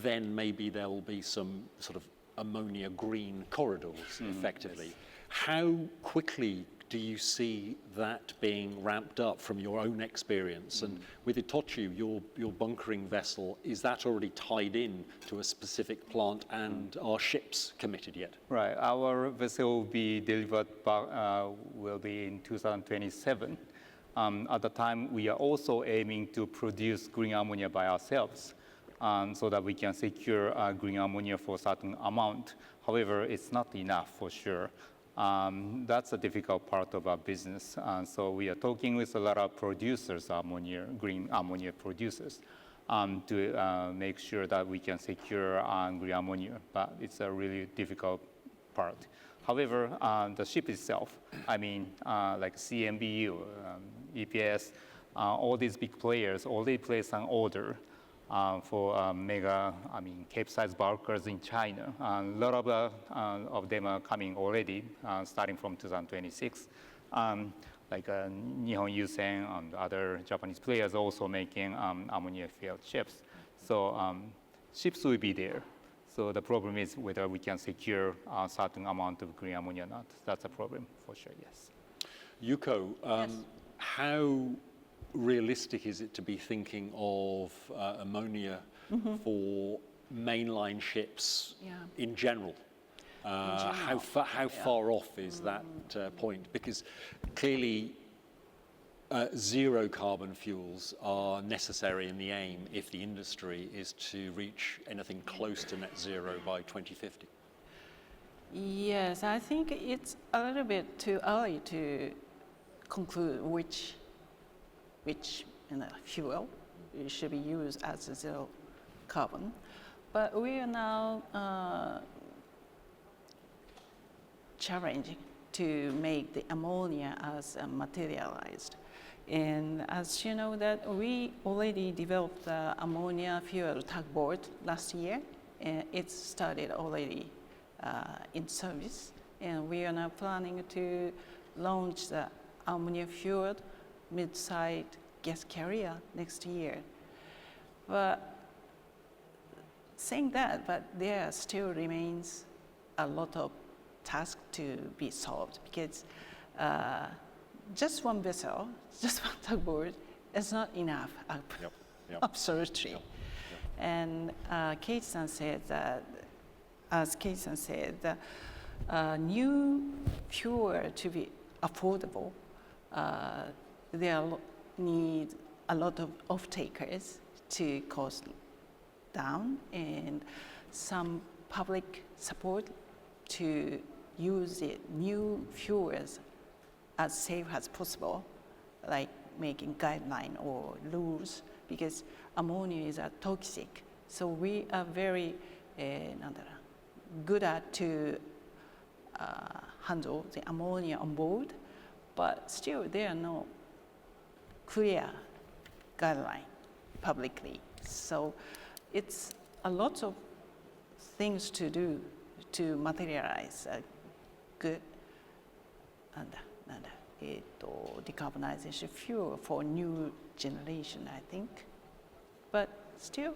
Then maybe there will be some sort of ammonia green corridors, effectively. How quickly do you see that being ramped up from your own experience? And with Itochu, your bunkering vessel, is that already tied in to a specific plant, and are ships committed yet? Right. Our vessel will be delivered will be in 2027. At the time, we are also aiming to produce green ammonia by ourselves, so that we can secure green ammonia for a certain amount. However, it's not enough for sure. That's a difficult part of our business. So we are talking with a lot of producers, green ammonia producers, to make sure that we can secure green ammonia, but it's a really difficult part. However, the ship itself, I mean, like CMBU, EPS, all these big players already placed an order for mega, Cape-size bulkers in China. A lot of them are coming already, starting from 2026. Like Nihon Yusen and other Japanese players also making ammonia-filled ships. So ships will be there. So the problem is whether we can secure a certain amount of green ammonia or not. That's a problem for sure, yes. Yuko, how realistic is it to be thinking of ammonia for mainline ships in general? How far off is that point? Because clearly zero carbon fuels are necessary in the aim if the industry is to reach anything close to net zero by 2050. Yes, I think it's a little bit too early to conclude which fuel should be used as a zero carbon. But we are now challenging to make the ammonia as materialized. And as you know that we already developed the ammonia fuel tugboat last year, and it started already in service. And we are now planning to launch the ammonia fueled mid-sized gas carrier next year. But saying that, but there still remains a lot of tasks to be solved, because just one vessel, just one tugboat is not enough. Absolutely. And Keiichi-san said that, as Keiichi-san said, the new fuel to be affordable, there need a lot of off-takers to cost down, and some public support to use the new fuels as safe as possible, like making guideline or rules, because ammonia is toxic. So we are very good at to handle the ammonia on board, but still there are no clear guideline publicly. So it's a lot of things to do to materialize a good decarbonization fuel for new generation, I think. But still,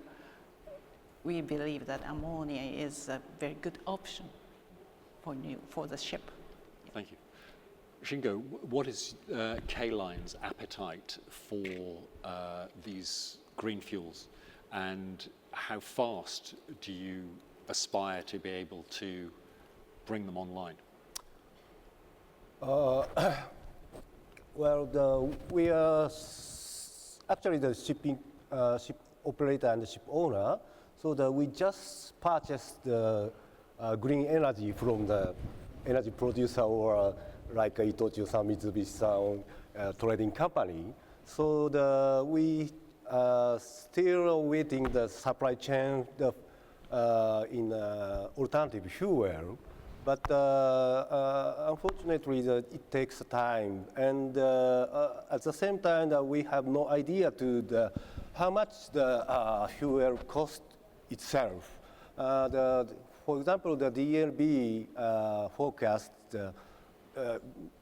we believe that ammonia is a very good option for the ship. Thank you. Shingo, what is K-Line's appetite for these green fuels, and how fast do you aspire to be able to bring them online? Well, we are actually the ship operator and the ship owner, so that we just purchased the green energy from the energy producer, or like Itochu-san, Mitsubishi-san, trading company. So we still waiting the supply chain in alternative fuel. But unfortunately, it takes time. And at the same time, we have no idea to how much the fuel cost itself. For example, the DLB forecast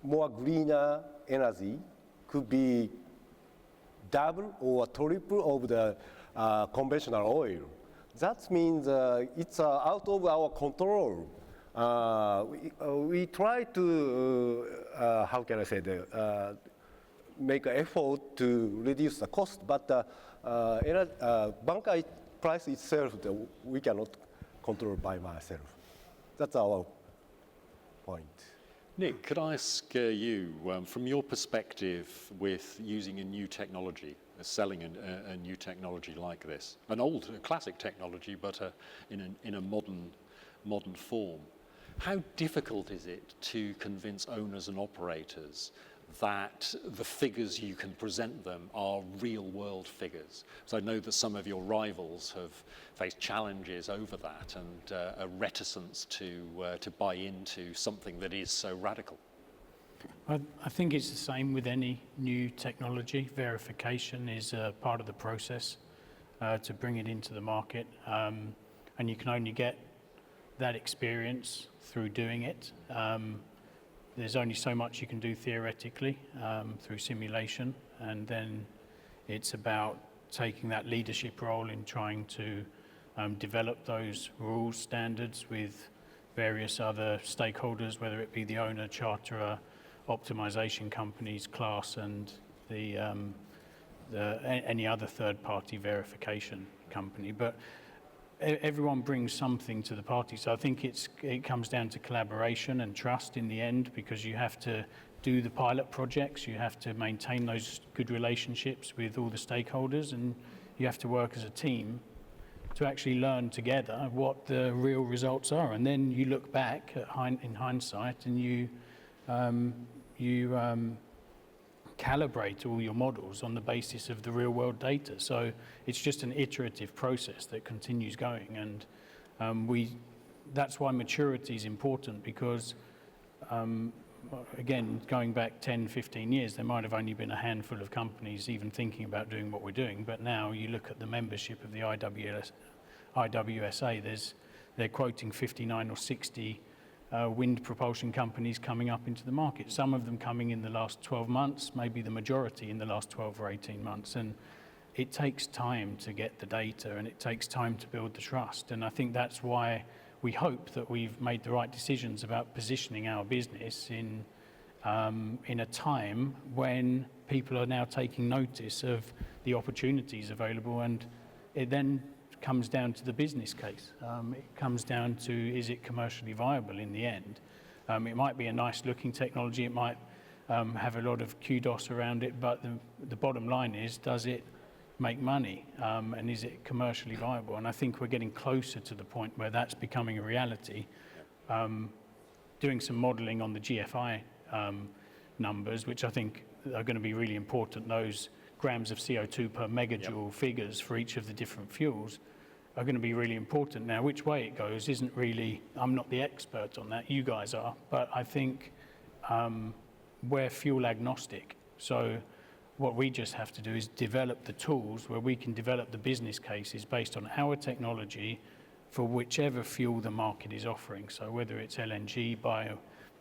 more greener energy could be double or triple of the conventional oil. That means it's out of our control. We try to, how can I say, make an effort to reduce the cost, but bunker price itself, we cannot control by myself. That's our point. Nick, could I ask you, from your perspective with using a new technology, selling a new technology like this, an old, classic technology, but in a modern form, how difficult is it to convince owners and operators that the figures you can present them are real-world figures? So I know that some of your rivals have faced challenges over that and a reticence to buy into something that is so radical. I think it's the same with any new technology. Verification is part of the process to bring it into the market, and you can only get that experience through doing it. There's only so much you can do theoretically through simulation, and then it's about taking that leadership role in trying to develop those rules, standards with various other stakeholders, whether it be the owner, charterer, optimization companies, class, and any other third-party verification company. But everyone brings something to the party. So I think it comes down to collaboration and trust in the end, because you have to do the pilot projects, you have to maintain those good relationships with all the stakeholders, and you have to work as a team to actually learn together what the real results are. And then you look back in hindsight and you calibrate all your models on the basis of the real world data. So it's just an iterative process that continues going, and that's why maturity is important, because again, going back 10, 15 years, there might have only been a handful of companies even thinking about doing what we're doing, but now you look at the membership of the IWSA, they're quoting 59 or 60 wind propulsion companies coming up into the market, some of them coming in the last 12 months, maybe the majority in the last 12 or 18 months. And it takes time to get the data, and it takes time to build the trust. And I think that's why we hope that we've made the right decisions about positioning our business in a time when people are now taking notice of the opportunities available, and it then comes down to the business case. It comes down to, is it commercially viable in the end? It might be a nice looking technology, it might have a lot of kudos around it, but the bottom line is, does it make money? And is it commercially viable? And I think we're getting closer to the point where that's becoming a reality. Doing some modeling on the GFI numbers, which I think are going to be really important, those grams of CO2 per megajoule figures for each of the different fuels are going to be really important. Now, which way it goes isn't really, I'm not the expert on that, you guys are, but I think we're fuel agnostic. So what we just have to do is develop the tools where we can develop the business cases based on our technology for whichever fuel the market is offering. So whether it's LNG,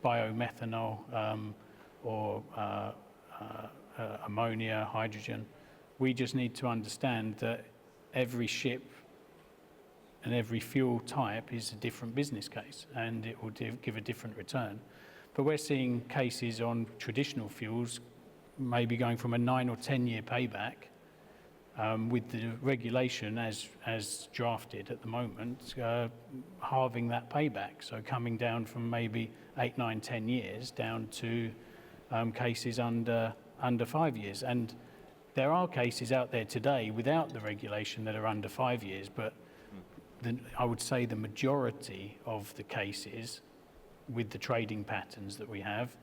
biomethanol, or ammonia, hydrogen, we just need to understand that every ship and every fuel type is a different business case, and it will give a different return. But we're seeing cases on traditional fuels maybe going from a 9 or 10 year payback with the regulation as drafted at the moment, halving that payback. So coming down from maybe 8, 9, 10 years down to cases under 5 years. And there are cases out there today without the regulation that are under 5 years, but I would say the majority of the cases with the trading patterns that we have,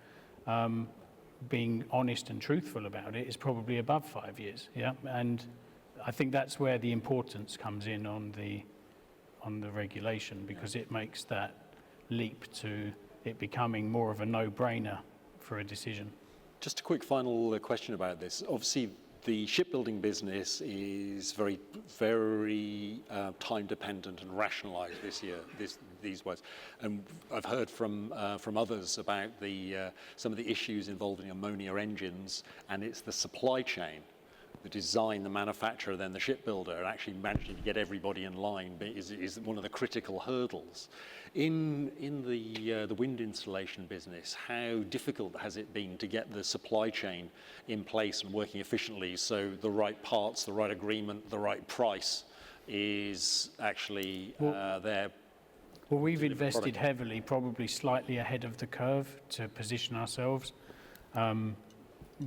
being honest and truthful about it, is probably above 5 years. Yeah, and I think that's where the importance comes in on the regulation, because it makes that leap to it becoming more of a no-brainer for a decision. Just a quick final question about this. Obviously, the shipbuilding business is very, very time dependent and rationalized these ways. And I've heard from others about some of the issues involving ammonia engines, and it's the supply chain, the design, the manufacturer, then the shipbuilder, and actually managing to get everybody in line is one of the critical hurdles. In the wind installation business, how difficult has it been to get the supply chain in place and working efficiently so the right parts, the right agreement, the right price is actually there? Well, we've invested heavily, probably slightly ahead of the curve to position ourselves.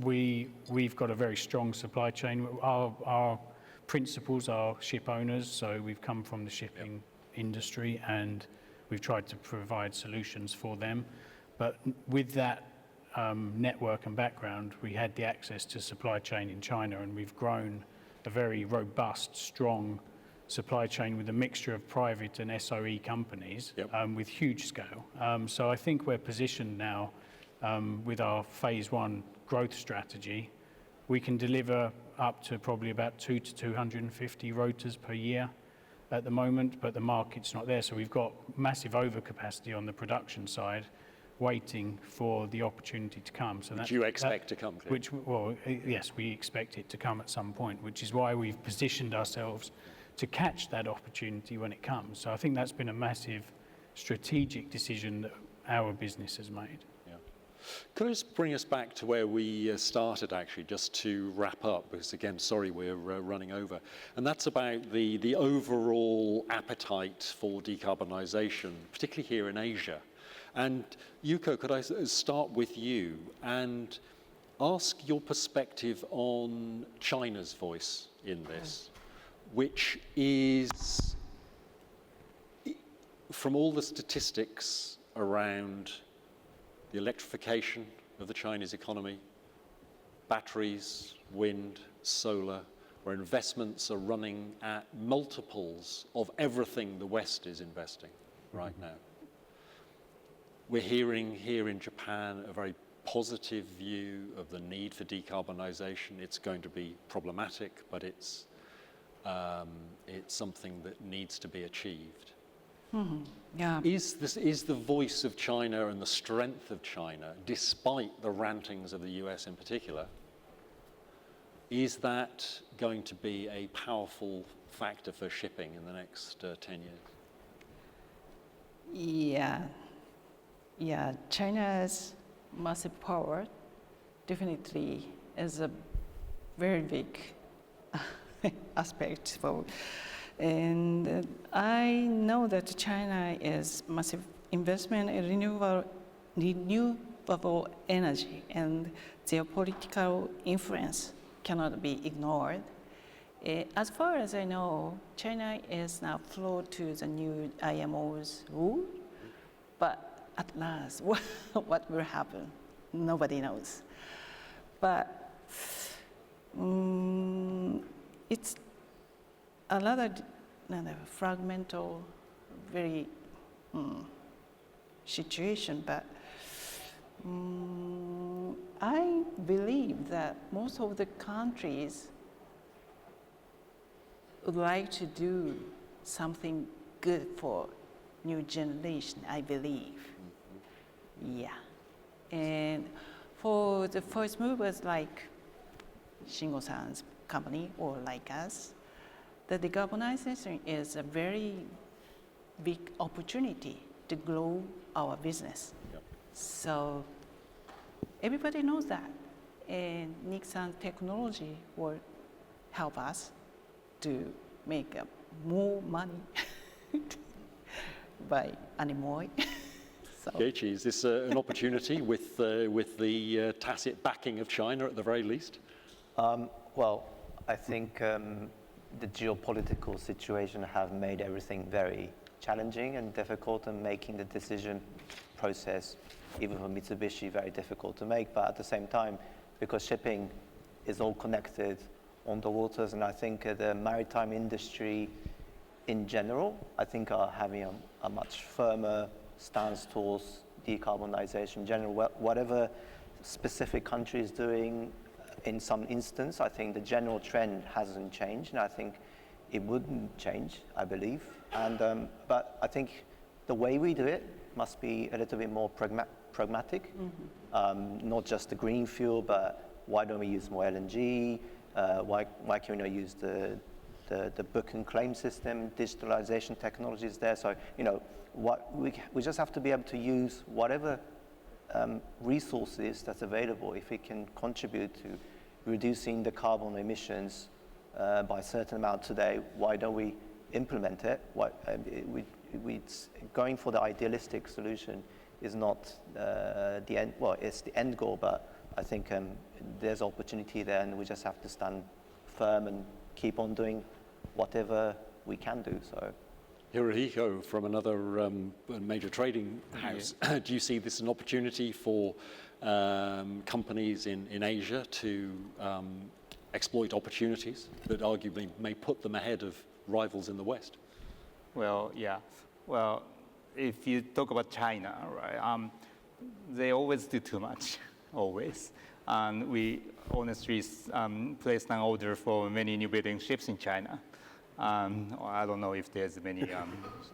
We've got a very strong supply chain. Our principals are ship owners, so we've come from the shipping industry, and we've tried to provide solutions for them. But with that network and background, we had the access to supply chain in China, and we've grown a very robust, strong supply chain with a mixture of private and SOE companies with huge scale. So I think we're positioned now with our phase one growth strategy. We can deliver up to probably about 200 to 250 rotors per year at the moment, but the market's not there. So we've got massive overcapacity on the production side, waiting for the opportunity to come. So which you expect to come, clearly. Yes, we expect it to come at some point, which is why we've positioned ourselves to catch that opportunity when it comes. So I think that's been a massive strategic decision that our business has made. Could I just bring us back to where we started, actually, just to wrap up, because again, sorry, we're running over. And that's about the overall appetite for decarbonisation, particularly here in Asia. And Yuko, could I start with you and ask your perspective on China's voice in this, which is, from all the statistics around the electrification of the Chinese economy, batteries, wind, solar, where investments are running at multiples of everything the West is investing right now. We're hearing here in Japan a very positive view of the need for decarbonisation. It's going to be problematic, but it's something that needs to be achieved. Yeah. Is the voice of China and the strength of China, despite the rantings of the US in particular, is that going to be a powerful factor for shipping in the next 10 years? Yeah, China's massive power definitely is a very big aspect for. And I know that China is massive investment in renewable energy, and their political influence cannot be ignored. As far as I know, China is now flowed to the new IMO's rule, but at last, what will happen? Nobody knows. But it's another fragmental, very situation, but I believe that most of the countries would like to do something good for new generation, I believe. Yeah. And for the first movers like Shingo-san's company or like us, the decarbonization is a very big opportunity to grow our business. Yep. So everybody knows that. And Nixon technology will help us to make more money by Animoy. Geichi, is this an opportunity with the tacit backing of China at the very least? Well, I think the geopolitical situation have made everything very challenging and difficult, and making the decision process, even for Mitsubishi, very difficult to make. But at the same time, because shipping is all connected on the waters, and I think the maritime industry in general, I think are having a much firmer stance towards decarbonization in general. Whatever specific country is doing in some instance, I think the general trend hasn't changed, and I think it wouldn't change, I believe. And but I think the way we do it must be a little bit more pragmatic, not just the green fuel, but why don't we use more LNG? Why can we not use the book and claim system, digitalization technologies there? So, you know, we just have to be able to use whatever resources that's available. If it can contribute to reducing the carbon emissions by a certain amount today, why don't we implement it? Going for the idealistic solution is not the end. Well, it's the end goal, but I think there's opportunity there, and we just have to stand firm and keep on doing whatever we can do. So, Hirohiko, from another major trading house, do you see this as an opportunity for companies in Asia to exploit opportunities that arguably may put them ahead of rivals in the West? Well, yeah. Well, if you talk about China, right, they always do too much, always. And we honestly placed an order for many new building ships in China. I don't know if there's many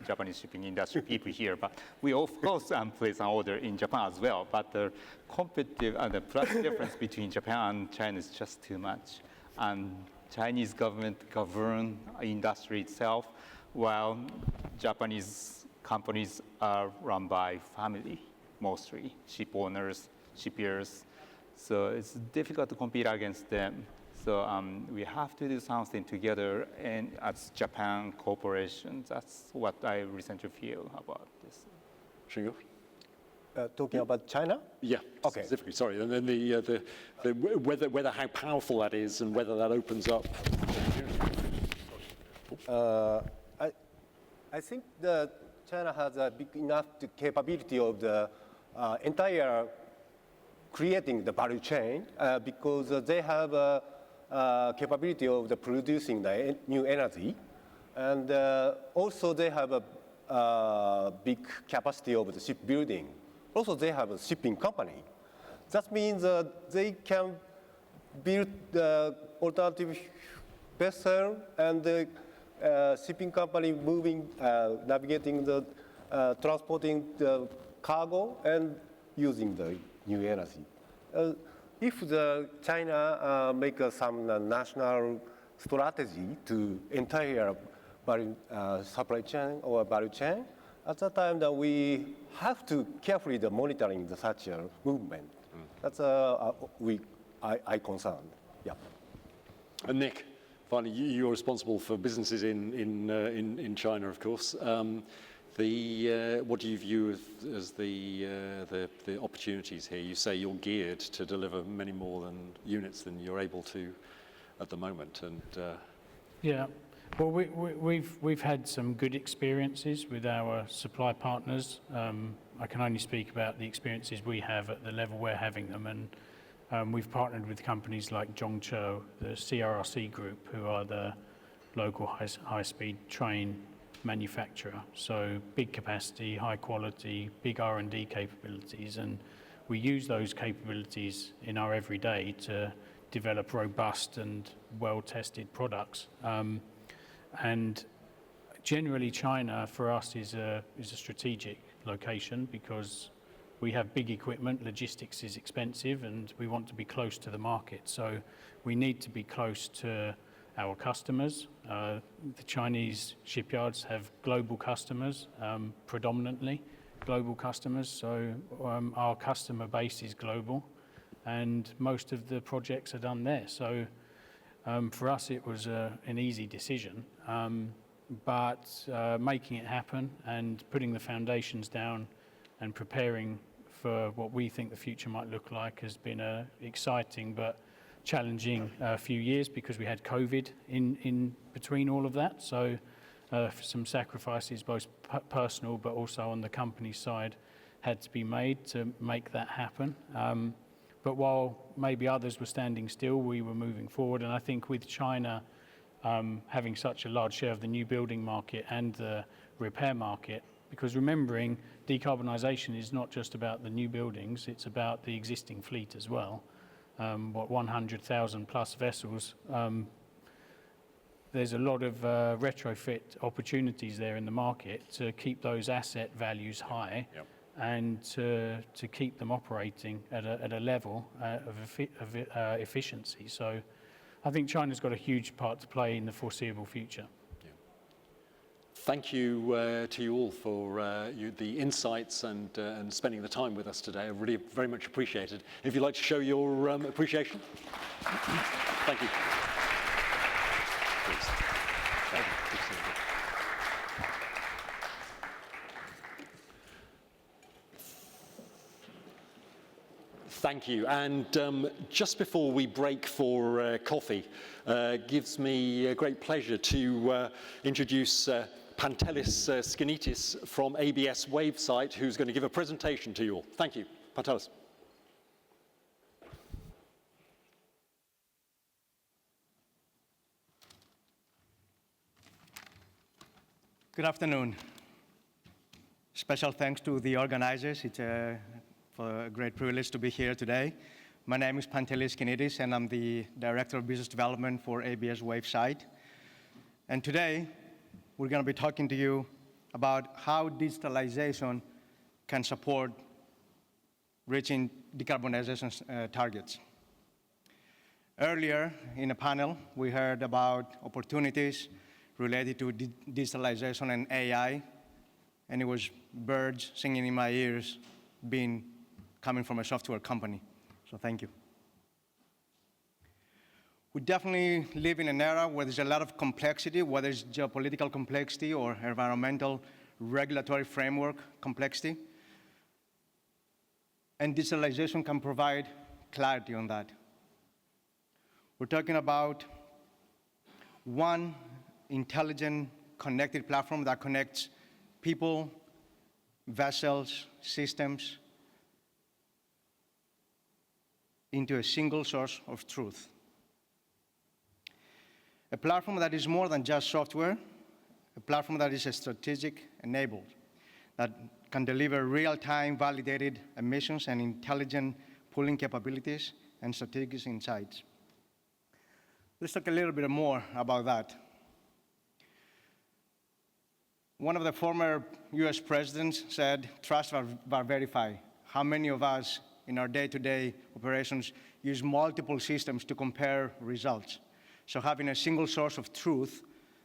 Japanese shipping industry people here, but we of course placed an order in Japan as well. But the competitive the price difference between Japan and China is just too much. And Chinese government govern industry itself, while Japanese companies are run by family mostly, shipowners, shipyards. So it's difficult to compete against them. So we have to do something together, and as Japan corporation, that's what I recently feel about this. Shingo? Talking about China? Yeah, Okay. specifically, sorry. And then whether how powerful that is and whether that opens up. I think that China has a big enough capability of the entire creating the value chain because they have a capability of the producing the new energy, and also they have a big capacity of the shipbuilding. Also, they have a shipping company. That means they can build the alternative vessel and the shipping company moving, navigating the, transporting the cargo and using the new energy. If the China make some national strategy to entire value, supply chain or value chain, at that time that we have to carefully monitoring the such a movement. That's I concerned. Yeah. And Nick, finally, you're responsible for businesses in China, of course. What do you view as the opportunities here? You say you're geared to deliver many more units than you're able to at the moment, and Yeah, well, we've had some good experiences with our supply partners. I can only speak about the experiences we have at the level we're having them, and we've partnered with companies like Zhongzhou, the CRRC group, who are the local high-speed train manufacturer. So big capacity, high quality, big R&D capabilities, and we use those capabilities in our everyday to develop robust and well-tested products. And generally, China for us is a strategic location because we have big equipment, logistics is expensive, and we want to be close to the market. So we need to be close to our customers. The Chinese shipyards have global customers, predominantly global customers. So our customer base is global, and most of the projects are done there. So for us, it was an easy decision. But making it happen and putting the foundations down and preparing for what we think the future might look like has been an exciting but challenging few years because we had COVID in between all of that. So some sacrifices, both personal but also on the company side, had to be made to make that happen. But while maybe others were standing still, we were moving forward. And I think with China having such a large share of the new building market and the repair market because remembering decarbonisation is not just about the new buildings, it's about the existing fleet as well. 100,000 plus vessels. There's a lot of retrofit opportunities there in the market to keep those asset values high. Yep. And to keep them operating at a level of efficiency. So I think China's got a huge part to play in the foreseeable future. Yeah. Thank you to you all for the insights and spending the time with us today. I really very much appreciated. If you'd like to show your appreciation. Thank you. Please. Thank you. And just before we break for coffee, gives me a great pleasure to introduce Pantelis Skinitis from ABS Wavesite, who's going to give a presentation to you all. Thank you. Pantelis. Good afternoon. Special thanks to the organizers. It's a great privilege to be here today. My name is Pantelis Skinitis, and I'm the Director of Business Development for ABS Wavesite. And today, we're going to be talking to you about how digitalization can support reaching decarbonization targets. Earlier in a panel, we heard about opportunities related to digitalization and AI, and it was birds singing in my ears coming from a software company. So thank you. We definitely live in an era where there's a lot of complexity, whether it's geopolitical complexity or environmental regulatory framework complexity. And digitalization can provide clarity on that. We're talking about one intelligent, connected platform that connects people, vessels, systems into a single source of truth. A platform that is more than just software, a platform that is a strategic enabled, that can deliver real-time validated emissions and intelligent pooling capabilities and strategic insights. Let's talk a little bit more about that. One of the former US presidents said, trust but verify. How many of us in our day-to-day operations use multiple systems to compare results? So having a single source of truth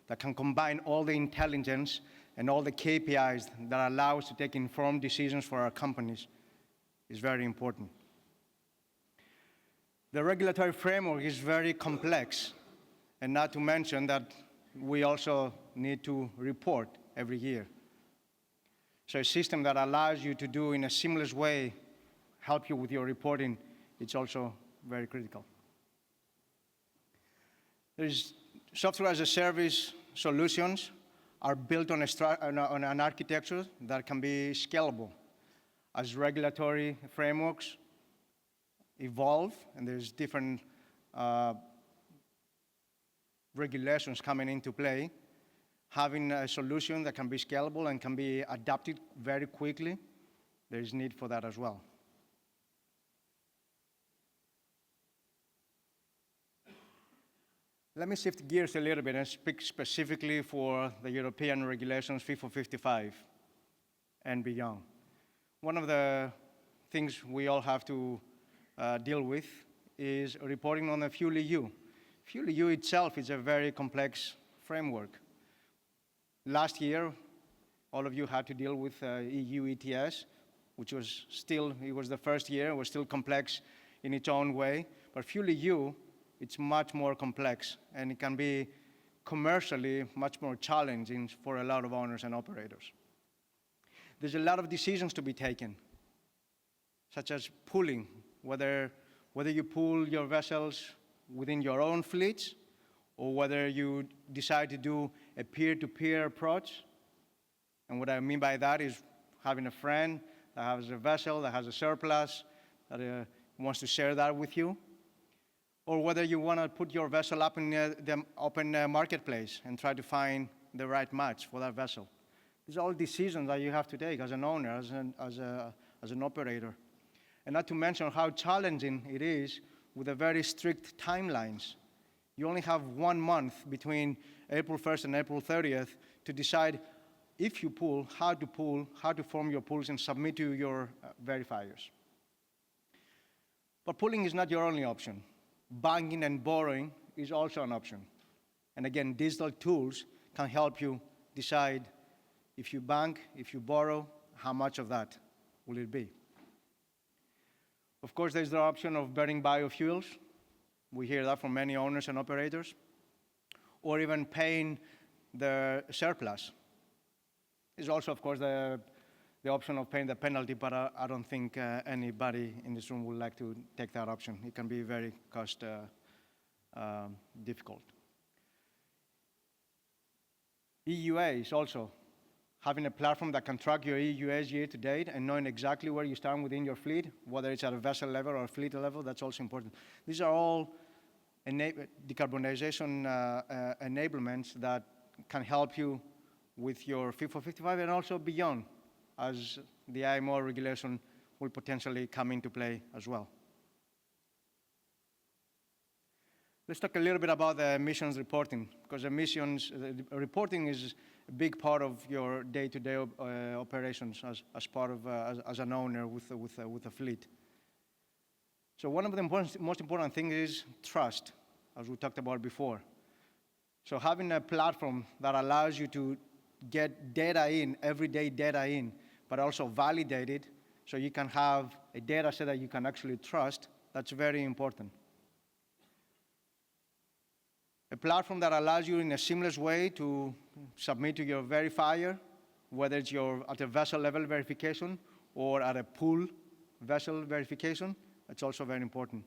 that can combine all the intelligence and all the KPIs that allow us to take informed decisions for our companies is very important. The regulatory framework is very complex, and not to mention that we also need to report every year. So a system that allows you to do in a seamless way, help you with your reporting, it's also very critical. There's software as a service solutions are built on an architecture that can be scalable. As regulatory frameworks evolve, and there's different regulations coming into play, having a solution that can be scalable and can be adapted very quickly, there is need for that as well. Let me shift gears a little bit and speak specifically for the European regulations Fit for 55 and beyond. One of the things we all have to deal with is reporting on the Fuel EU. Fuel EU itself is a very complex framework. Last year, all of you had to deal with EU ETS, which was it was the first year, it was still complex in its own way. But Fuel EU, it's much more complex, and it can be commercially much more challenging for a lot of owners and operators. There's a lot of decisions to be taken, such as pooling, whether you pool your vessels within your own fleets, or whether you decide to do a peer-to-peer approach. And what I mean by that is having a friend that has a vessel, that has a surplus, that wants to share that with you. Or whether you want to put your vessel up in the open marketplace and try to find the right match for that vessel. These are all decisions that you have to take as an owner, as an operator. And not to mention how challenging it is with the very strict timelines. You only have 1 month between April 1st and April 30th to decide if you pool, how to form your pools and submit to your verifiers. But pooling is not your only option. Banking and borrowing is also an option. And again, digital tools can help you decide if you bank, if you borrow, how much of that will it be. Of course, there's the option of burning biofuels. We hear that from many owners and operators. Or even paying the surplus. There's also, of course, the option of paying the penalty, but I don't think anybody in this room would like to take that option. It can be very cost difficult. EUA is also having a platform that can track your EUAs year to date and knowing exactly where you stand within your fleet, whether it's at a vessel level or a fleet level, that's also important. These are all decarbonization enablements that can help you with your Fit for 55 and also beyond, as the IMO regulation will potentially come into play as well. Let's talk a little bit about the emissions reporting, because emissions reporting is a big part of your day-to-day operations as an owner with a fleet. So one of the most important things is trust, as we talked about before. So having a platform that allows you to get data in, everyday data in, but also validate it so you can have a data set that you can actually trust, that's very important. A platform that allows you in a seamless way to submit to your verifier, whether it's at a vessel level verification or at a pool vessel verification, that's also very important.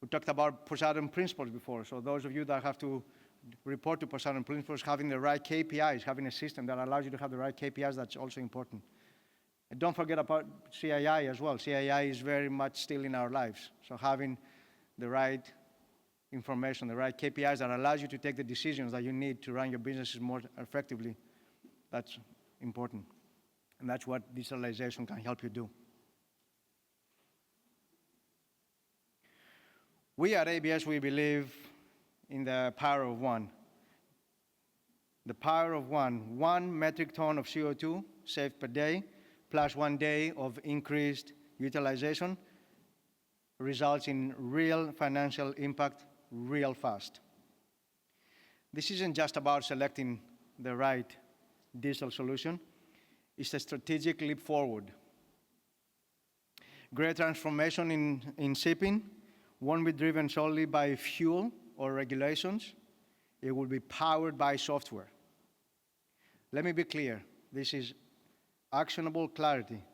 We talked about Poseidon principles before, so those of you that have to report to Poseidon principles, having the right KPIs, having a system that allows you to have the right KPIs, that's also important. And don't forget about CII as well. CII is very much still in our lives, so having the right information, the right KPIs that allows you to take the decisions that you need to run your businesses more effectively, that's important. And that's what digitalization can help you do. We at ABS, we believe in the power of one. The power of one. 1 metric ton of CO2 saved per day, plus 1 day of increased utilization, results in real financial impact real fast. This isn't just about selecting the right digital solution. It's a strategic leap forward. Great transformation in shipping won't be driven solely by fuel or regulations. It will be powered by software. Let me be clear. This is actionable clarity.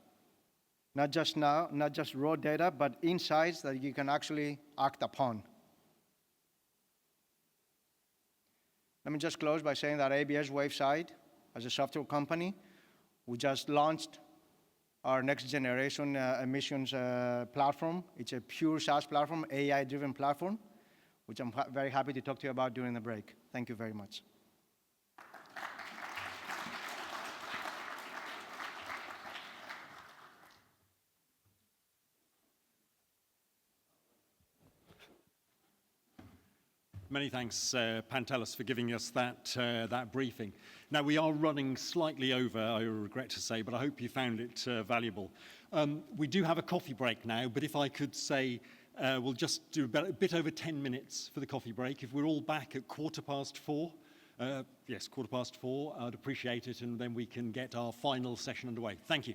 Not just now, not just raw data, but insights that you can actually act upon. Let me just close by saying that ABS Waveside, as a software company, we just launched our next generation emissions platform. It's a pure SaaS platform, AI-driven platform, which I'm very happy to talk to you about during the break. Thank you very much. Many thanks, Pantelis, for giving us that briefing. Now, we are running slightly over, I regret to say, but I hope you found it valuable. We do have a coffee break now, but if I could say, we'll just do a bit over 10 minutes for the coffee break. If we're all back at 4:15, yes, 4:15, I'd appreciate it, and then we can get our final session underway. Thank you.